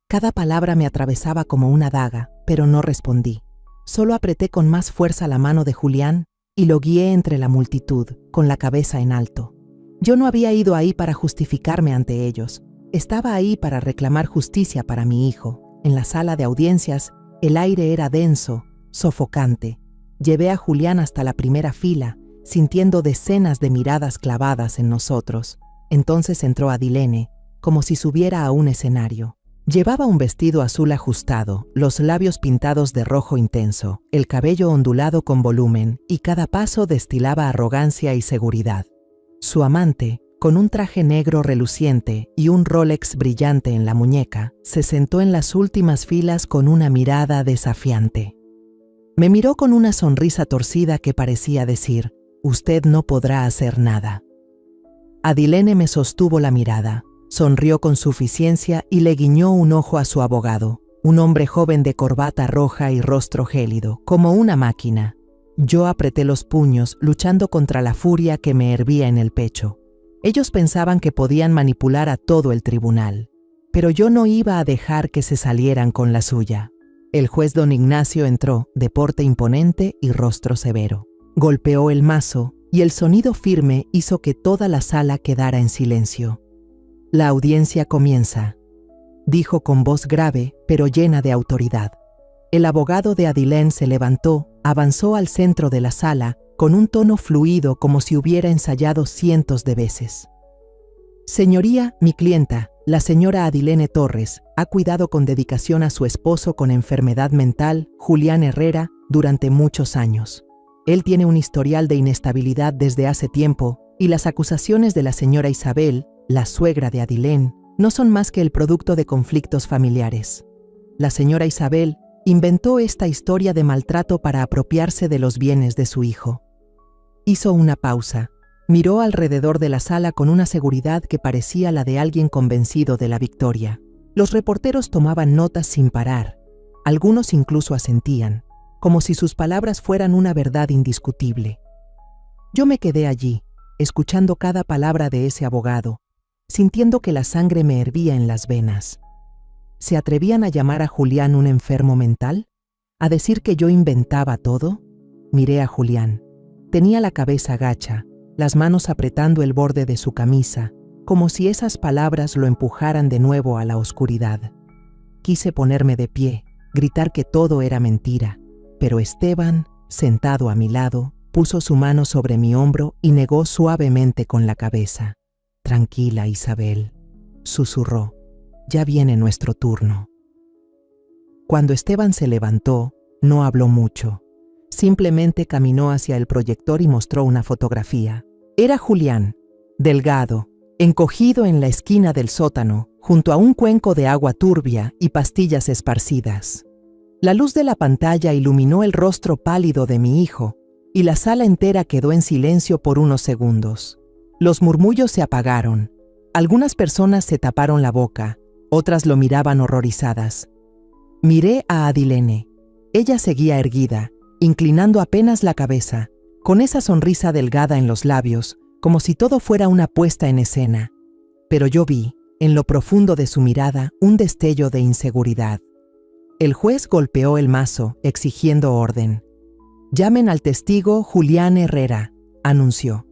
Cada palabra me atravesaba como una daga, pero no respondí. Solo apreté con más fuerza la mano de Julián y lo guié entre la multitud, con la cabeza en alto. Yo no había ido ahí para justificarme ante ellos. Estaba ahí para reclamar justicia para mi hijo. En la sala de audiencias, el aire era denso, sofocante. Llevé a Julián hasta la primera fila, sintiendo decenas de miradas clavadas en nosotros. Entonces entró Adilene, como si subiera a un escenario. Llevaba un vestido azul ajustado, los labios pintados de rojo intenso, el cabello ondulado con volumen, y cada paso destilaba arrogancia y seguridad. Su amante, con un traje negro reluciente y un Rolex brillante en la muñeca, se sentó en las últimas filas con una mirada desafiante. Me miró con una sonrisa torcida que parecía decir: «Usted no podrá hacer nada». Adilene me sostuvo la mirada, sonrió con suficiencia y le guiñó un ojo a su abogado, un hombre joven de corbata roja y rostro gélido, como una máquina. Yo apreté los puños, luchando contra la furia que me hervía en el pecho. Ellos pensaban que podían manipular a todo el tribunal. pero yo no iba a dejar que se salieran con la suya. El juez don Ignacio entró, de porte imponente y rostro severo. Golpeó el mazo y el sonido firme hizo que toda la sala quedara en silencio. La audiencia comienza, dijo con voz grave, pero llena de autoridad. El abogado de Adilén se levantó, avanzó al centro de la sala, con un tono fluido como si hubiera ensayado cientos de veces. Señoría, mi clienta, la señora Adilene Torres, ha cuidado con dedicación a su esposo con enfermedad mental, Julián Herrera, durante muchos años. Él tiene un historial de inestabilidad desde hace tiempo, y las acusaciones de la señora Isabel, la suegra de Adilén, no son más que el producto de conflictos familiares. La señora Isabel inventó esta historia de maltrato para apropiarse de los bienes de su hijo. Hizo una pausa. Miró alrededor de la sala con una seguridad que parecía la de alguien convencido de la victoria. Los reporteros tomaban notas sin parar. Algunos incluso asentían, como si sus palabras fueran una verdad indiscutible. Yo me quedé allí, escuchando cada palabra de ese abogado, sintiendo que la sangre me hervía en las venas. ¿Se atrevían a llamar a Julián un enfermo mental? ¿A decir que yo inventaba todo? Miré a Julián. Tenía la cabeza gacha, las manos apretando el borde de su camisa, como si esas palabras lo empujaran de nuevo a la oscuridad. Quise ponerme de pie, gritar que todo era mentira, pero Esteban, sentado a mi lado, puso su mano sobre mi hombro y negó suavemente con la cabeza. «Tranquila, Isabel», susurró, «ya viene nuestro turno». Cuando Esteban se levantó, no habló mucho. Simplemente caminó hacia el proyector y mostró una fotografía. Era Julián, delgado, encogido en la esquina del sótano, junto a un cuenco de agua turbia y pastillas esparcidas. La luz de la pantalla iluminó el rostro pálido de mi hijo, y la sala entera quedó en silencio por unos segundos. Los murmullos se apagaron. Algunas personas se taparon la boca, otras lo miraban horrorizadas. Miré a Adilene. Ella seguía erguida, inclinando apenas la cabeza, con esa sonrisa delgada en los labios, como si todo fuera una puesta en escena. Pero yo vi, en lo profundo de su mirada, un destello de inseguridad. El juez golpeó el mazo, exigiendo orden. «Llamen al testigo Julián Herrera», anunció.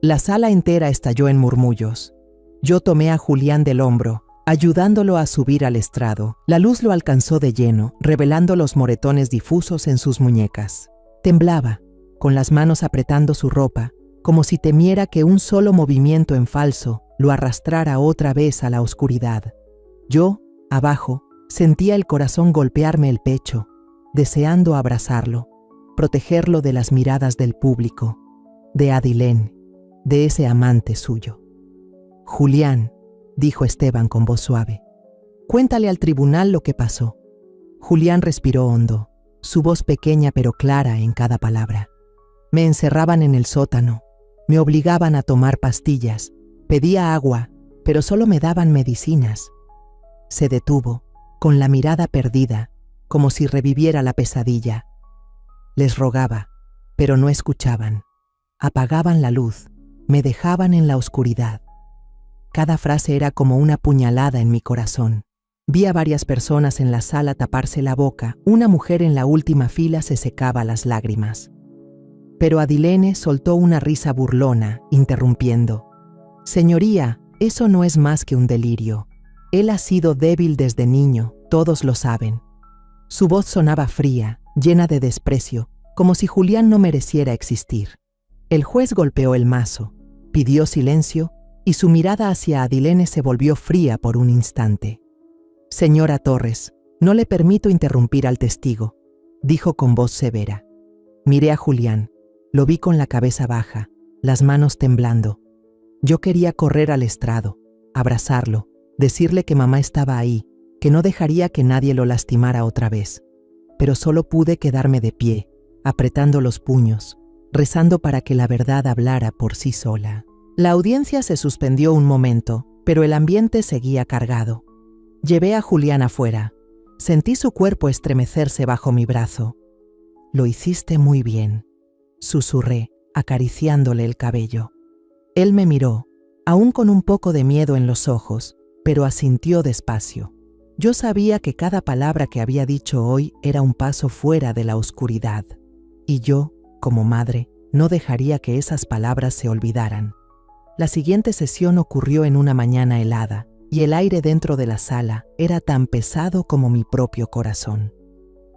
La sala entera estalló en murmullos. Yo tomé a Julián del hombro, ayudándolo a subir al estrado. La luz lo alcanzó de lleno, revelando los moretones difusos en sus muñecas. Temblaba, con las manos apretando su ropa, como si temiera que un solo movimiento en falso lo arrastrara otra vez a la oscuridad. Yo, abajo, sentía el corazón golpearme el pecho, deseando abrazarlo, protegerlo de las miradas del público, de Adilén, de ese amante suyo. «Julián», dijo Esteban con voz suave, «cuéntale al tribunal lo que pasó». Julián respiró hondo, su voz pequeña pero clara en cada palabra. Me encerraban en el sótano, me obligaban a tomar pastillas, pedía agua, pero solo me daban medicinas. Se detuvo, con la mirada perdida, como si reviviera la pesadilla. Les rogaba, pero no escuchaban. Apagaban la luz, me dejaban en la oscuridad. Cada frase era como una puñalada en mi corazón. Vi a varias personas en la sala taparse la boca, una mujer en la última fila se secaba las lágrimas. Pero Adilene soltó una risa burlona, interrumpiendo. «Señoría, eso no es más que un delirio. Él ha sido débil desde niño, todos lo saben». Su voz sonaba fría, llena de desprecio, como si Julián no mereciera existir. El juez golpeó el mazo, pidió silencio, y su mirada hacia Adilene se volvió fría por un instante. «Señora Torres, no le permito interrumpir al testigo», dijo con voz severa. Miré a Julián, lo vi con la cabeza baja, las manos temblando. Yo quería correr al estrado, abrazarlo, decirle que mamá estaba ahí, que no dejaría que nadie lo lastimara otra vez. Pero solo pude quedarme de pie, apretando los puños, rezando para que la verdad hablara por sí sola. La audiencia se suspendió un momento, pero el ambiente seguía cargado. Llevé a Julián afuera. Sentí su cuerpo estremecerse bajo mi brazo. «Lo hiciste muy bien», susurré, acariciándole el cabello. Él me miró, aún con un poco de miedo en los ojos, pero asintió despacio. Yo sabía que cada palabra que había dicho hoy era un paso fuera de la oscuridad, y yo, como madre, no dejaría que esas palabras se olvidaran. La siguiente sesión ocurrió en una mañana helada, y el aire dentro de la sala era tan pesado como mi propio corazón.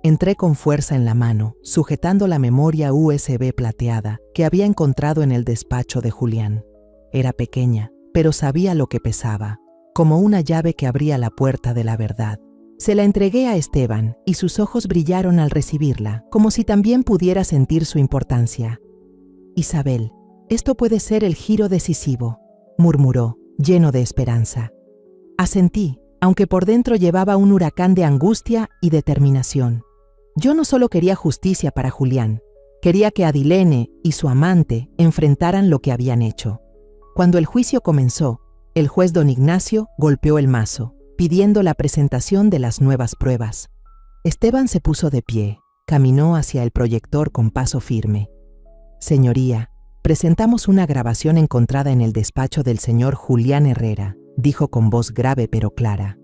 Entré con fuerza en la mano, sujetando la memoria USB plateada que había encontrado en el despacho de Julián. Era pequeña, pero sabía lo que pesaba, como una llave que abría la puerta de la verdad. Se la entregué a Esteban y sus ojos brillaron al recibirla, como si también pudiera sentir su importancia. «Isabel, esto puede ser el giro decisivo», murmuró, lleno de esperanza. Asentí, aunque por dentro llevaba un huracán de angustia y determinación. Yo no solo quería justicia para Julián, quería que Adilene y su amante enfrentaran lo que habían hecho. Cuando el juicio comenzó, el juez don Ignacio golpeó el mazo, pidiendo la presentación de las nuevas pruebas. Esteban se puso de pie, caminó hacia el proyector con paso firme. «Señoría, presentamos una grabación encontrada en el despacho del señor Julián Herrera», dijo con voz grave pero clara.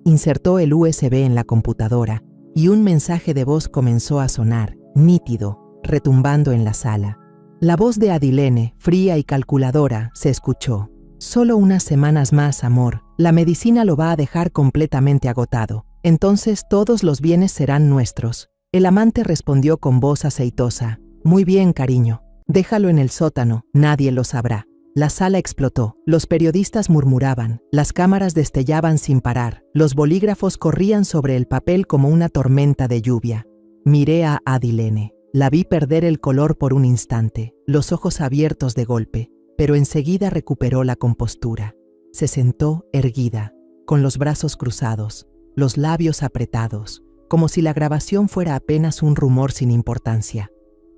Insertó el USB en la computadora y un mensaje de voz comenzó a sonar, nítido, retumbando en la sala. La voz de Adilene, fría y calculadora, se escuchó. «Solo unas semanas más, amor. La medicina lo va a dejar completamente agotado. Entonces todos los bienes serán nuestros». El amante respondió con voz aceitosa. «Muy bien, cariño. Déjalo en el sótano, nadie lo sabrá». La sala explotó, los periodistas murmuraban, las cámaras destellaban sin parar, los bolígrafos corrían sobre el papel como una tormenta de lluvia. Miré a Adilene. La vi perder el color por un instante, los ojos abiertos de golpe, pero enseguida recuperó la compostura. Se sentó erguida, con los brazos cruzados, los labios apretados, como si la grabación fuera apenas un rumor sin importancia.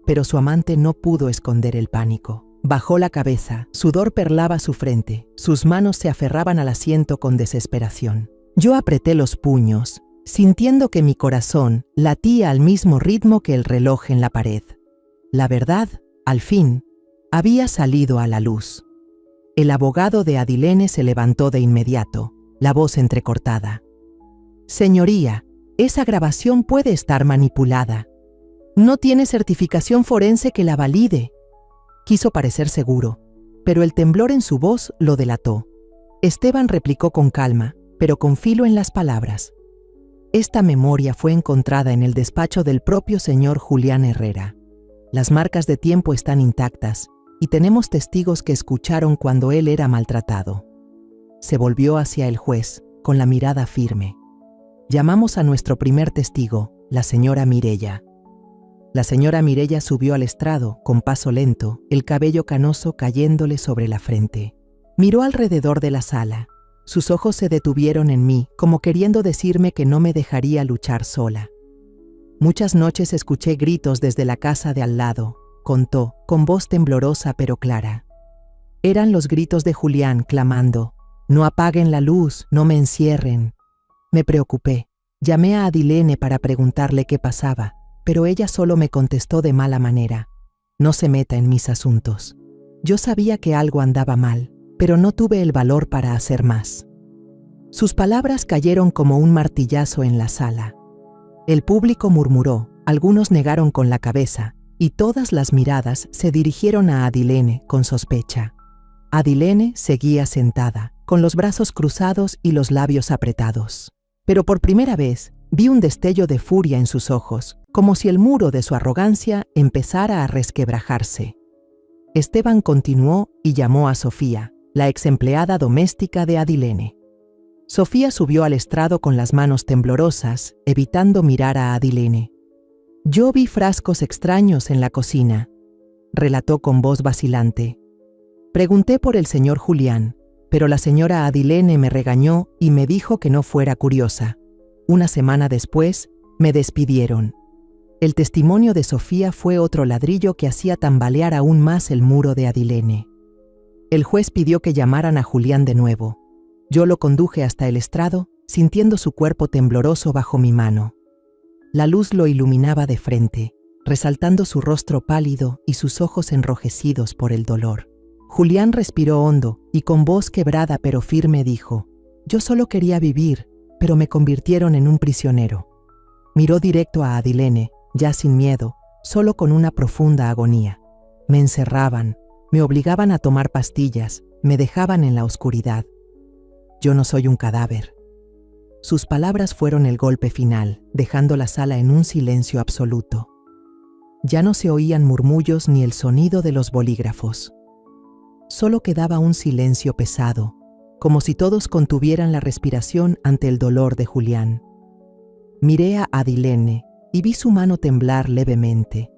Pero su amante no pudo esconder el pánico. Bajó la cabeza, sudor perlaba su frente, sus manos se aferraban al asiento con desesperación. Yo apreté los puños, sintiendo que mi corazón latía al mismo ritmo que el reloj en la pared. La verdad, al fin, había salido a la luz. El abogado de Adilene se levantó de inmediato, la voz entrecortada. «Señoría, esa grabación puede estar manipulada. No tiene certificación forense que la valide». Quiso parecer seguro, pero el temblor en su voz lo delató. Esteban replicó con calma, pero con filo en las palabras. «Esta memoria fue encontrada en el despacho del propio señor Julián Herrera. Las marcas de tiempo están intactas y tenemos testigos que escucharon cuando él era maltratado». Se volvió hacia el juez, con la mirada firme. «Llamamos a nuestro primer testigo, la señora Mireya». La señora Mireya subió al estrado, con paso lento, el cabello canoso cayéndole sobre la frente. Miró alrededor de la sala. Sus ojos se detuvieron en mí, como queriendo decirme que no me dejaría luchar sola. «Muchas noches escuché gritos desde la casa de al lado», contó, con voz temblorosa pero clara. Eran los gritos de Julián clamando: «No apaguen la luz, no me encierren». Me preocupé. Llamé a Adilene para preguntarle qué pasaba, pero ella solo me contestó de mala manera: «No se meta en mis asuntos». Yo sabía que algo andaba mal, pero no tuve el valor para hacer más. Sus palabras cayeron como un martillazo en la sala. El público murmuró, algunos negaron con la cabeza, y todas las miradas se dirigieron a Adilene con sospecha. Adilene seguía sentada, con los brazos cruzados y los labios apretados. Pero por primera vez vi un destello de furia en sus ojos, como si el muro de su arrogancia empezara a resquebrajarse. Esteban continuó y llamó a Sofía, la exempleada doméstica de Adilene. Sofía subió al estrado con las manos temblorosas, evitando mirar a Adilene. «Yo vi frascos extraños en la cocina», relató con voz vacilante. «Pregunté por el señor Julián, pero la señora Adilene me regañó y me dijo que no fuera curiosa. Una semana después, me despidieron». El testimonio de Sofía fue otro ladrillo que hacía tambalear aún más el muro de Adilene. El juez pidió que llamaran a Julián de nuevo. Yo lo conduje hasta el estrado, sintiendo su cuerpo tembloroso bajo mi mano. La luz lo iluminaba de frente, resaltando su rostro pálido y sus ojos enrojecidos por el dolor. Julián respiró hondo y con voz quebrada pero firme dijo: Yo solo quería vivir, pero me convirtieron en un prisionero. Miró directo a Adilene, ya sin miedo, solo con una profunda agonía. Me encerraban, me obligaban a tomar pastillas, me dejaban en la oscuridad. Yo no soy un cadáver. Sus palabras fueron el golpe final, dejando la sala en un silencio absoluto. Ya no se oían murmullos ni el sonido de los bolígrafos. Solo quedaba un silencio pesado, como si todos contuvieran la respiración ante el dolor de Julián. Miré a Adilene y vi su mano temblar levemente.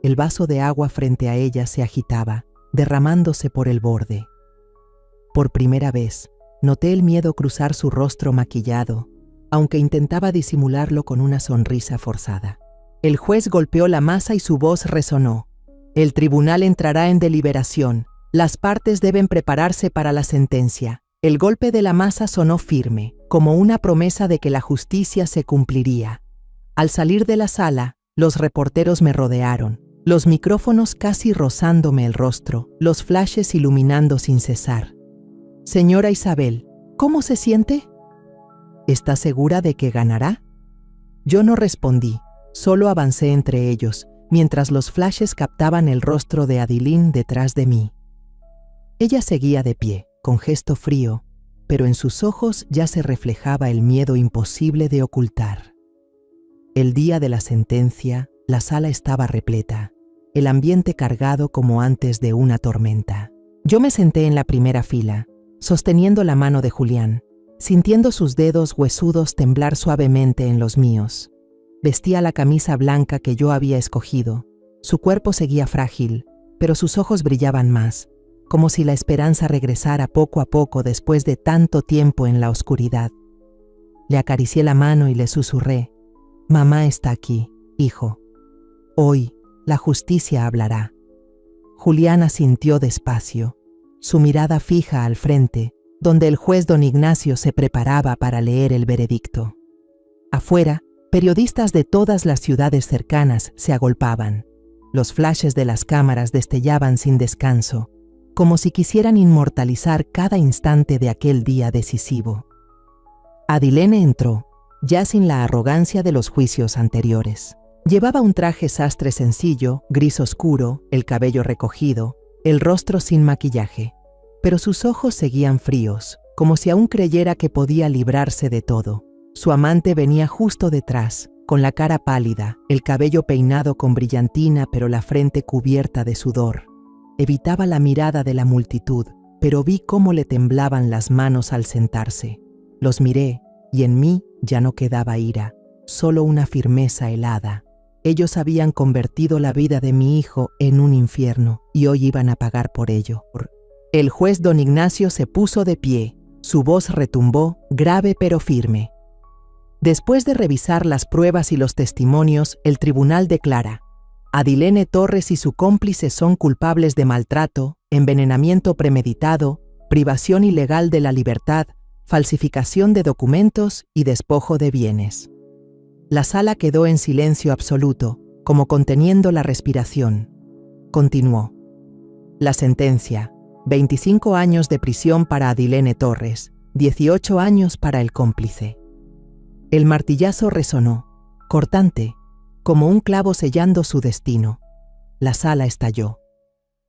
El vaso de agua frente a ella se agitaba, derramándose por el borde. Por primera vez, noté el miedo cruzar su rostro maquillado, aunque intentaba disimularlo con una sonrisa forzada. El juez golpeó la masa y su voz resonó. El tribunal entrará en deliberación. Las partes deben prepararse para la sentencia. El golpe de la masa sonó firme, como una promesa de que la justicia se cumpliría. Al salir de la sala, los reporteros me rodearon, los micrófonos casi rozándome el rostro, los flashes iluminando sin cesar. Señora Isabel, ¿cómo se siente? ¿Está segura de que ganará? Yo no respondí, solo avancé entre ellos, mientras los flashes captaban el rostro de Adilene detrás de mí. Ella seguía de pie, con gesto frío, pero en sus ojos ya se reflejaba el miedo imposible de ocultar. El día de la sentencia, la sala estaba repleta, el ambiente cargado como antes de una tormenta. Yo me senté en la primera fila, sosteniendo la mano de Julián, sintiendo sus dedos huesudos temblar suavemente en los míos. Vestía la camisa blanca que yo había escogido. Su cuerpo seguía frágil, pero sus ojos brillaban más, como si la esperanza regresara poco a poco después de tanto tiempo en la oscuridad. Le acaricié la mano y le susurré: «Mamá está aquí, hijo. Hoy, la justicia hablará». Julián asintió despacio, su mirada fija al frente, donde el juez don Ignacio se preparaba para leer el veredicto. Afuera, periodistas de todas las ciudades cercanas se agolpaban. Los flashes de las cámaras destellaban sin descanso, como si quisieran inmortalizar cada instante de aquel día decisivo. Adilene entró, ya sin la arrogancia de los juicios anteriores. Llevaba un traje sastre sencillo, gris oscuro, el cabello recogido, el rostro sin maquillaje, pero sus ojos seguían fríos, como si aún creyera que podía librarse de todo. Su amante venía justo detrás, con la cara pálida, el cabello peinado con brillantina pero la frente cubierta de sudor. Evitaba la mirada de la multitud, pero vi cómo le temblaban las manos al sentarse. Los miré, y en mí ya no quedaba ira, solo una firmeza helada. Ellos habían convertido la vida de mi hijo en un infierno, y hoy iban a pagar por ello. El juez don Ignacio se puso de pie, su voz retumbó, grave pero firme. Después de revisar las pruebas y los testimonios, el tribunal declara: Adilene Torres y su cómplice son culpables de maltrato, envenenamiento premeditado, privación ilegal de la libertad, falsificación de documentos y despojo de bienes. La sala quedó en silencio absoluto, como conteniendo la respiración. Continuó. La sentencia: 25 años de prisión para Adilene Torres, 18 años para el cómplice. El martillazo resonó, cortante, como un clavo sellando su destino. La sala estalló.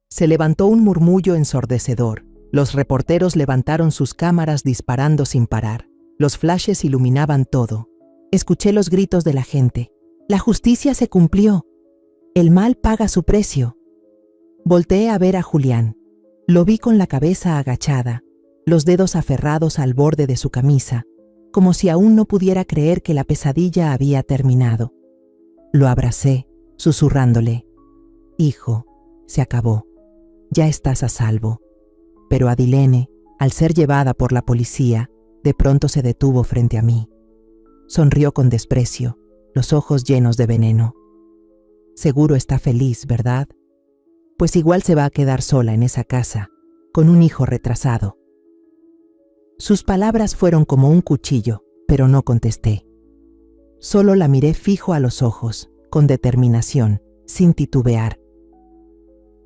Se levantó un murmullo ensordecedor. Los reporteros levantaron sus cámaras disparando sin parar. Los flashes iluminaban todo. Escuché los gritos de la gente. La justicia se cumplió. El mal paga su precio. Volteé a ver a Julián. Lo vi con la cabeza agachada, los dedos aferrados al borde de su camisa, como si aún no pudiera creer que la pesadilla había terminado. Lo abracé, susurrándole: «Hijo, se acabó. Ya estás a salvo». Pero Adilene, al ser llevada por la policía, de pronto se detuvo frente a mí. Sonrió con desprecio, los ojos llenos de veneno. «Seguro está feliz, ¿verdad? Pues igual se va a quedar sola en esa casa, con un hijo retrasado». Sus palabras fueron como un cuchillo, pero no contesté. Solo la miré fijo a los ojos, con determinación, sin titubear.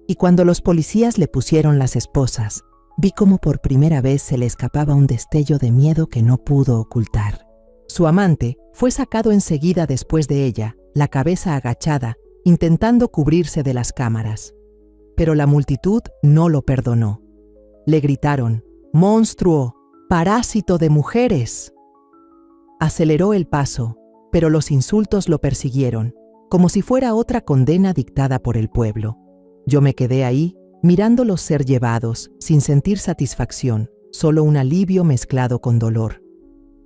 Y cuando los policías le pusieron las esposas, Vi cómo por primera vez se le escapaba un destello de miedo que no pudo ocultar. Su amante fue sacado enseguida después de ella, la cabeza agachada, intentando cubrirse de las cámaras. Pero la multitud no lo perdonó. Le gritaron: «¡Monstruo! ¡Parásito de mujeres!». Aceleró el paso, pero los insultos lo persiguieron, como si fuera otra condena dictada por el pueblo. Yo me quedé ahí, mirándolos ser llevados, sin sentir satisfacción, solo un alivio mezclado con dolor.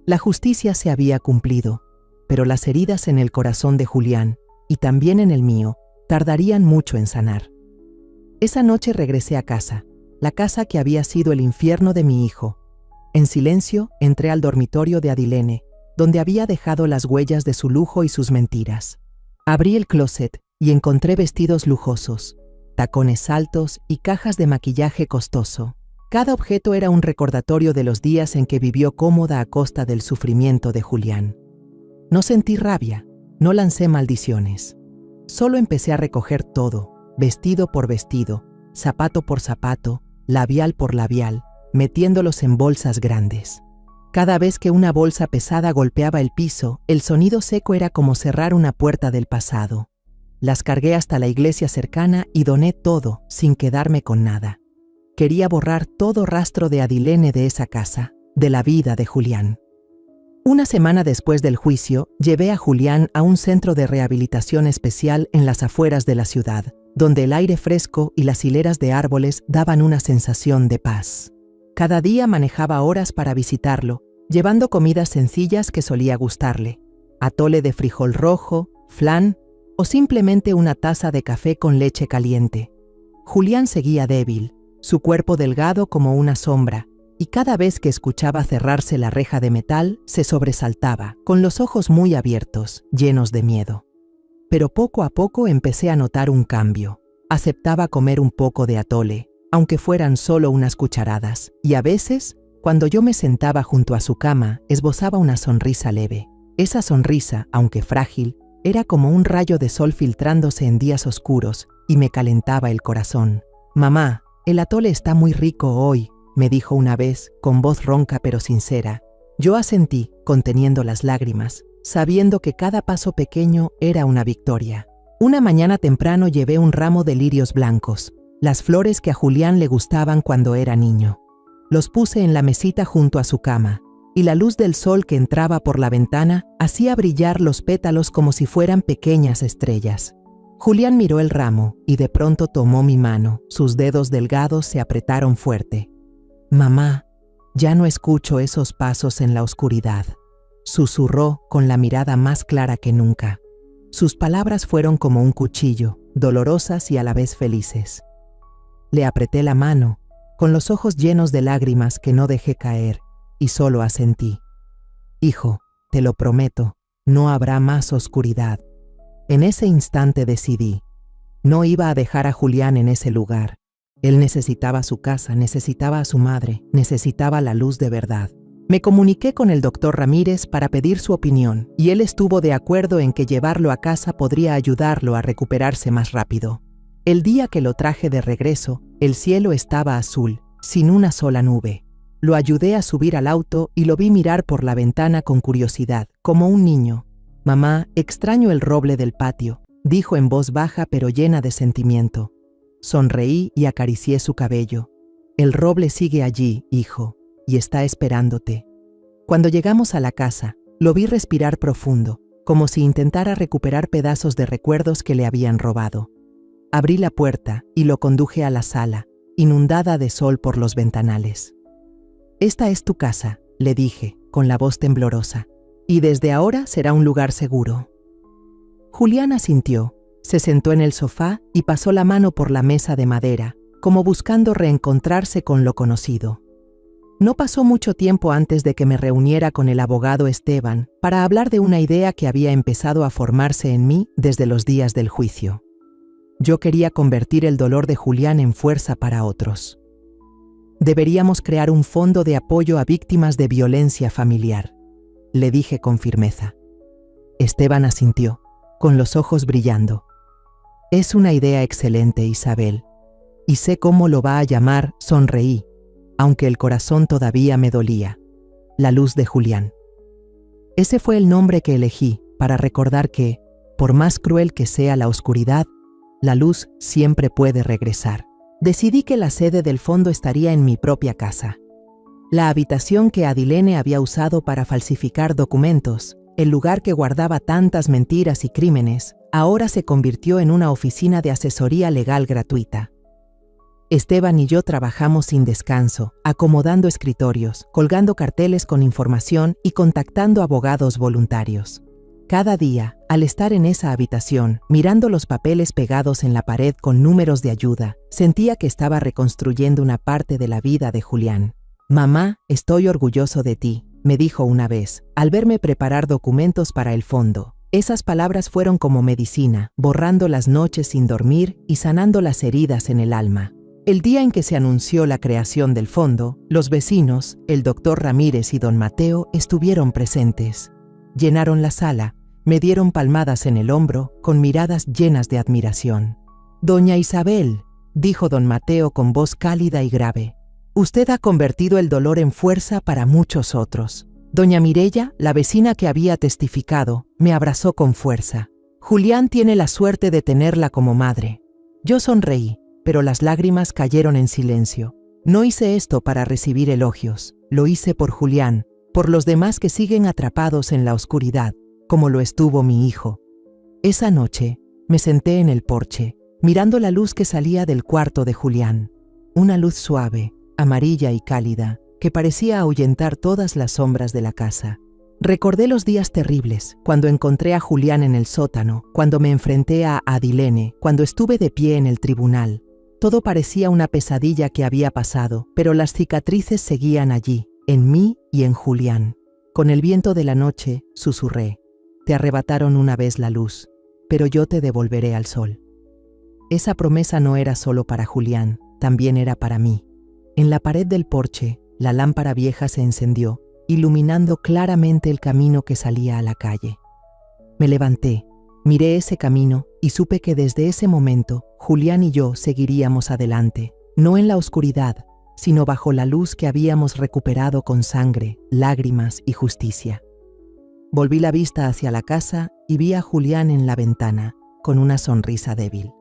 La justicia se había cumplido, pero las heridas en el corazón de Julián, y también en el mío, tardarían mucho en sanar. Esa noche regresé a casa, la casa que había sido el infierno de mi hijo. En silencio, entré al dormitorio de Adilene, donde había dejado las huellas de su lujo y sus mentiras. Abrí el closet y encontré vestidos lujosos, tacones altos y cajas de maquillaje costoso. Cada objeto era un recordatorio de los días en que vivió cómoda a costa del sufrimiento de Julián. No sentí rabia, no lancé maldiciones. Solo empecé a recoger todo, vestido por vestido, zapato por zapato, labial por labial, metiéndolos en bolsas grandes. Cada vez que una bolsa pesada golpeaba el piso, el sonido seco era como cerrar una puerta del pasado. Las cargué hasta la iglesia cercana y doné todo, sin quedarme con nada. Quería borrar todo rastro de Adilene de esa casa, de la vida de Julián. Una semana después del juicio, llevé a Julián a un centro de rehabilitación especial en las afueras de la ciudad, donde el aire fresco y las hileras de árboles daban una sensación de paz. Cada día manejaba horas para visitarlo, llevando comidas sencillas que solía gustarle: atole de frijol rojo, flan o simplemente una taza de café con leche caliente. Julián seguía débil, su cuerpo delgado como una sombra, y cada vez que escuchaba cerrarse la reja de metal, se sobresaltaba, con los ojos muy abiertos, llenos de miedo. Pero poco a poco empecé a notar un cambio. Aceptaba comer un poco de atole, aunque fueran solo unas cucharadas, y a veces, cuando yo me sentaba junto a su cama, esbozaba una sonrisa leve. Esa sonrisa, aunque frágil, era como un rayo de sol filtrándose en días oscuros, y me calentaba el corazón. «Mamá, el atole está muy rico hoy», me dijo una vez, con voz ronca pero sincera. Yo asentí, conteniendo las lágrimas, sabiendo que cada paso pequeño era una victoria. Una mañana temprano llevé un ramo de lirios blancos, las flores que a Julián le gustaban cuando era niño. Los puse en la mesita junto a su cama, y la luz del sol que entraba por la ventana hacía brillar los pétalos como si fueran pequeñas estrellas. Julián miró el ramo y de pronto tomó mi mano. Sus dedos delgados se apretaron fuerte. «Mamá, ya no escucho esos pasos en la oscuridad», susurró con la mirada más clara que nunca. Sus palabras fueron como un cuchillo, dolorosas y a la vez felices. Le apreté la mano, con los ojos llenos de lágrimas que no dejé caer, y solo asentí. «Hijo, te lo prometo, no habrá más oscuridad». En ese instante decidí. No iba a dejar a Julián en ese lugar. Él necesitaba su casa, necesitaba a su madre, necesitaba la luz de verdad. Me comuniqué con el doctor Ramírez para pedir su opinión, y él estuvo de acuerdo en que llevarlo a casa podría ayudarlo a recuperarse más rápido. El día que lo traje de regreso, el cielo estaba azul, sin una sola nube. Lo ayudé a subir al auto y lo vi mirar por la ventana con curiosidad, como un niño. «Mamá, extraño el roble del patio», dijo en voz baja pero llena de sentimiento. Sonreí y acaricié su cabello. «El roble sigue allí, hijo, y está esperándote». Cuando llegamos a la casa, lo vi respirar profundo, como si intentara recuperar pedazos de recuerdos que le habían robado. Abrí la puerta y lo conduje a la sala, inundada de sol por los ventanales. «Esta es tu casa», le dije, con la voz temblorosa, «y desde ahora será un lugar seguro». Julián asintió, se sentó en el sofá y pasó la mano por la mesa de madera, como buscando reencontrarse con lo conocido. No pasó mucho tiempo antes de que me reuniera con el abogado Esteban para hablar de una idea que había empezado a formarse en mí desde los días del juicio. Yo quería convertir el dolor de Julián en fuerza para otros. Deberíamos crear un fondo de apoyo a víctimas de violencia familiar, le dije con firmeza. Esteban asintió, con los ojos brillando. «Es una idea excelente, Isabel. Y sé cómo lo va a llamar», sonreí. aunque el corazón todavía me dolía. La luz de Julián. Ese fue el nombre que elegí para recordar que, por más cruel que sea la oscuridad, la luz siempre puede regresar. Decidí que la sede del fondo estaría en mi propia casa. La habitación que Adilene había usado para falsificar documentos, el lugar que guardaba tantas mentiras y crímenes, ahora se convirtió en una oficina de asesoría legal gratuita. Esteban y yo trabajamos sin descanso, acomodando escritorios, colgando carteles con información y contactando abogados voluntarios. Cada día, al estar en esa habitación, mirando los papeles pegados en la pared con números de ayuda, sentía que estaba reconstruyendo una parte de la vida de Julián. «Mamá, estoy orgulloso de ti», me dijo una vez, al verme preparar documentos para el fondo. Esas palabras fueron como medicina, borrando las noches sin dormir y sanando las heridas en el alma. El día en que se anunció la creación del fondo, los vecinos, el doctor Ramírez y don Mateo, estuvieron presentes. Llenaron la sala, me dieron palmadas en el hombro, con miradas llenas de admiración. «Doña Isabel», dijo don Mateo con voz cálida y grave, «usted ha convertido el dolor en fuerza para muchos otros». Doña Mireya, la vecina que había testificado, me abrazó con fuerza. «Julián tiene la suerte de tenerla como madre». Yo sonreí, pero las lágrimas cayeron en silencio. No hice esto para recibir elogios, lo hice por Julián, por los demás que siguen atrapados en la oscuridad, como lo estuvo mi hijo. Esa noche, me senté en el porche, mirando la luz que salía del cuarto de Julián. Una luz suave, amarilla y cálida, que parecía ahuyentar todas las sombras de la casa. Recordé los días terribles, cuando encontré a Julián en el sótano, cuando me enfrenté a Adilene, cuando estuve de pie en el tribunal. Todo parecía una pesadilla que había pasado, pero las cicatrices seguían allí, en mí y en Julián. Con el viento de la noche, susurré: «Te arrebataron una vez la luz, pero yo te devolveré al sol». Esa promesa no era solo para Julián, también era para mí. En la pared del porche, la lámpara vieja se encendió, iluminando claramente el camino que salía a la calle. Me levanté, miré ese camino y supe que desde ese momento Julián y yo seguiríamos adelante, no en la oscuridad, sino bajo la luz que habíamos recuperado con sangre, lágrimas y justicia. Volví la vista hacia la casa y vi a Julián en la ventana, con una sonrisa débil.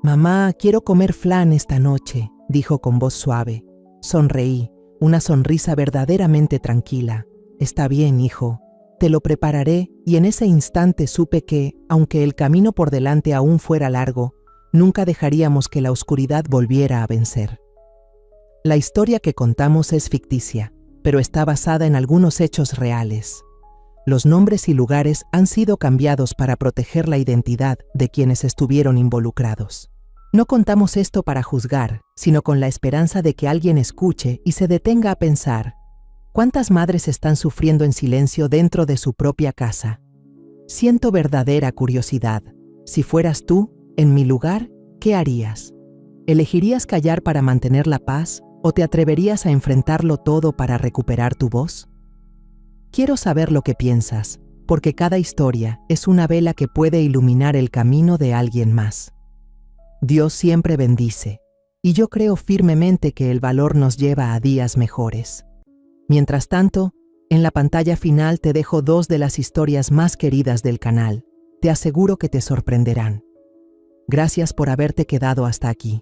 «Mamá, quiero comer flan esta noche», dijo con voz suave. Sonreí, una sonrisa verdaderamente tranquila. «Está bien, hijo, te lo prepararé», y en ese instante supe que, aunque el camino por delante aún fuera largo, nunca dejaríamos que la oscuridad volviera a vencer. La historia que contamos es ficticia, pero está basada en algunos hechos reales. Los nombres y lugares han sido cambiados para proteger la identidad de quienes estuvieron involucrados. No contamos esto para juzgar, sino con la esperanza de que alguien escuche y se detenga a pensar: ¿cuántas madres están sufriendo en silencio dentro de su propia casa? Siento verdadera curiosidad. Si fueras tú, en mi lugar, ¿qué harías? ¿Elegirías callar para mantener la paz o te atreverías a enfrentarlo todo para recuperar tu voz? Quiero saber lo que piensas, porque cada historia es una vela que puede iluminar el camino de alguien más. Dios siempre bendice, y yo creo firmemente que el valor nos lleva a días mejores. Mientras tanto, en la pantalla final te dejo 2 de las historias más queridas del canal. Te aseguro que te sorprenderán. Gracias por haberte quedado hasta aquí.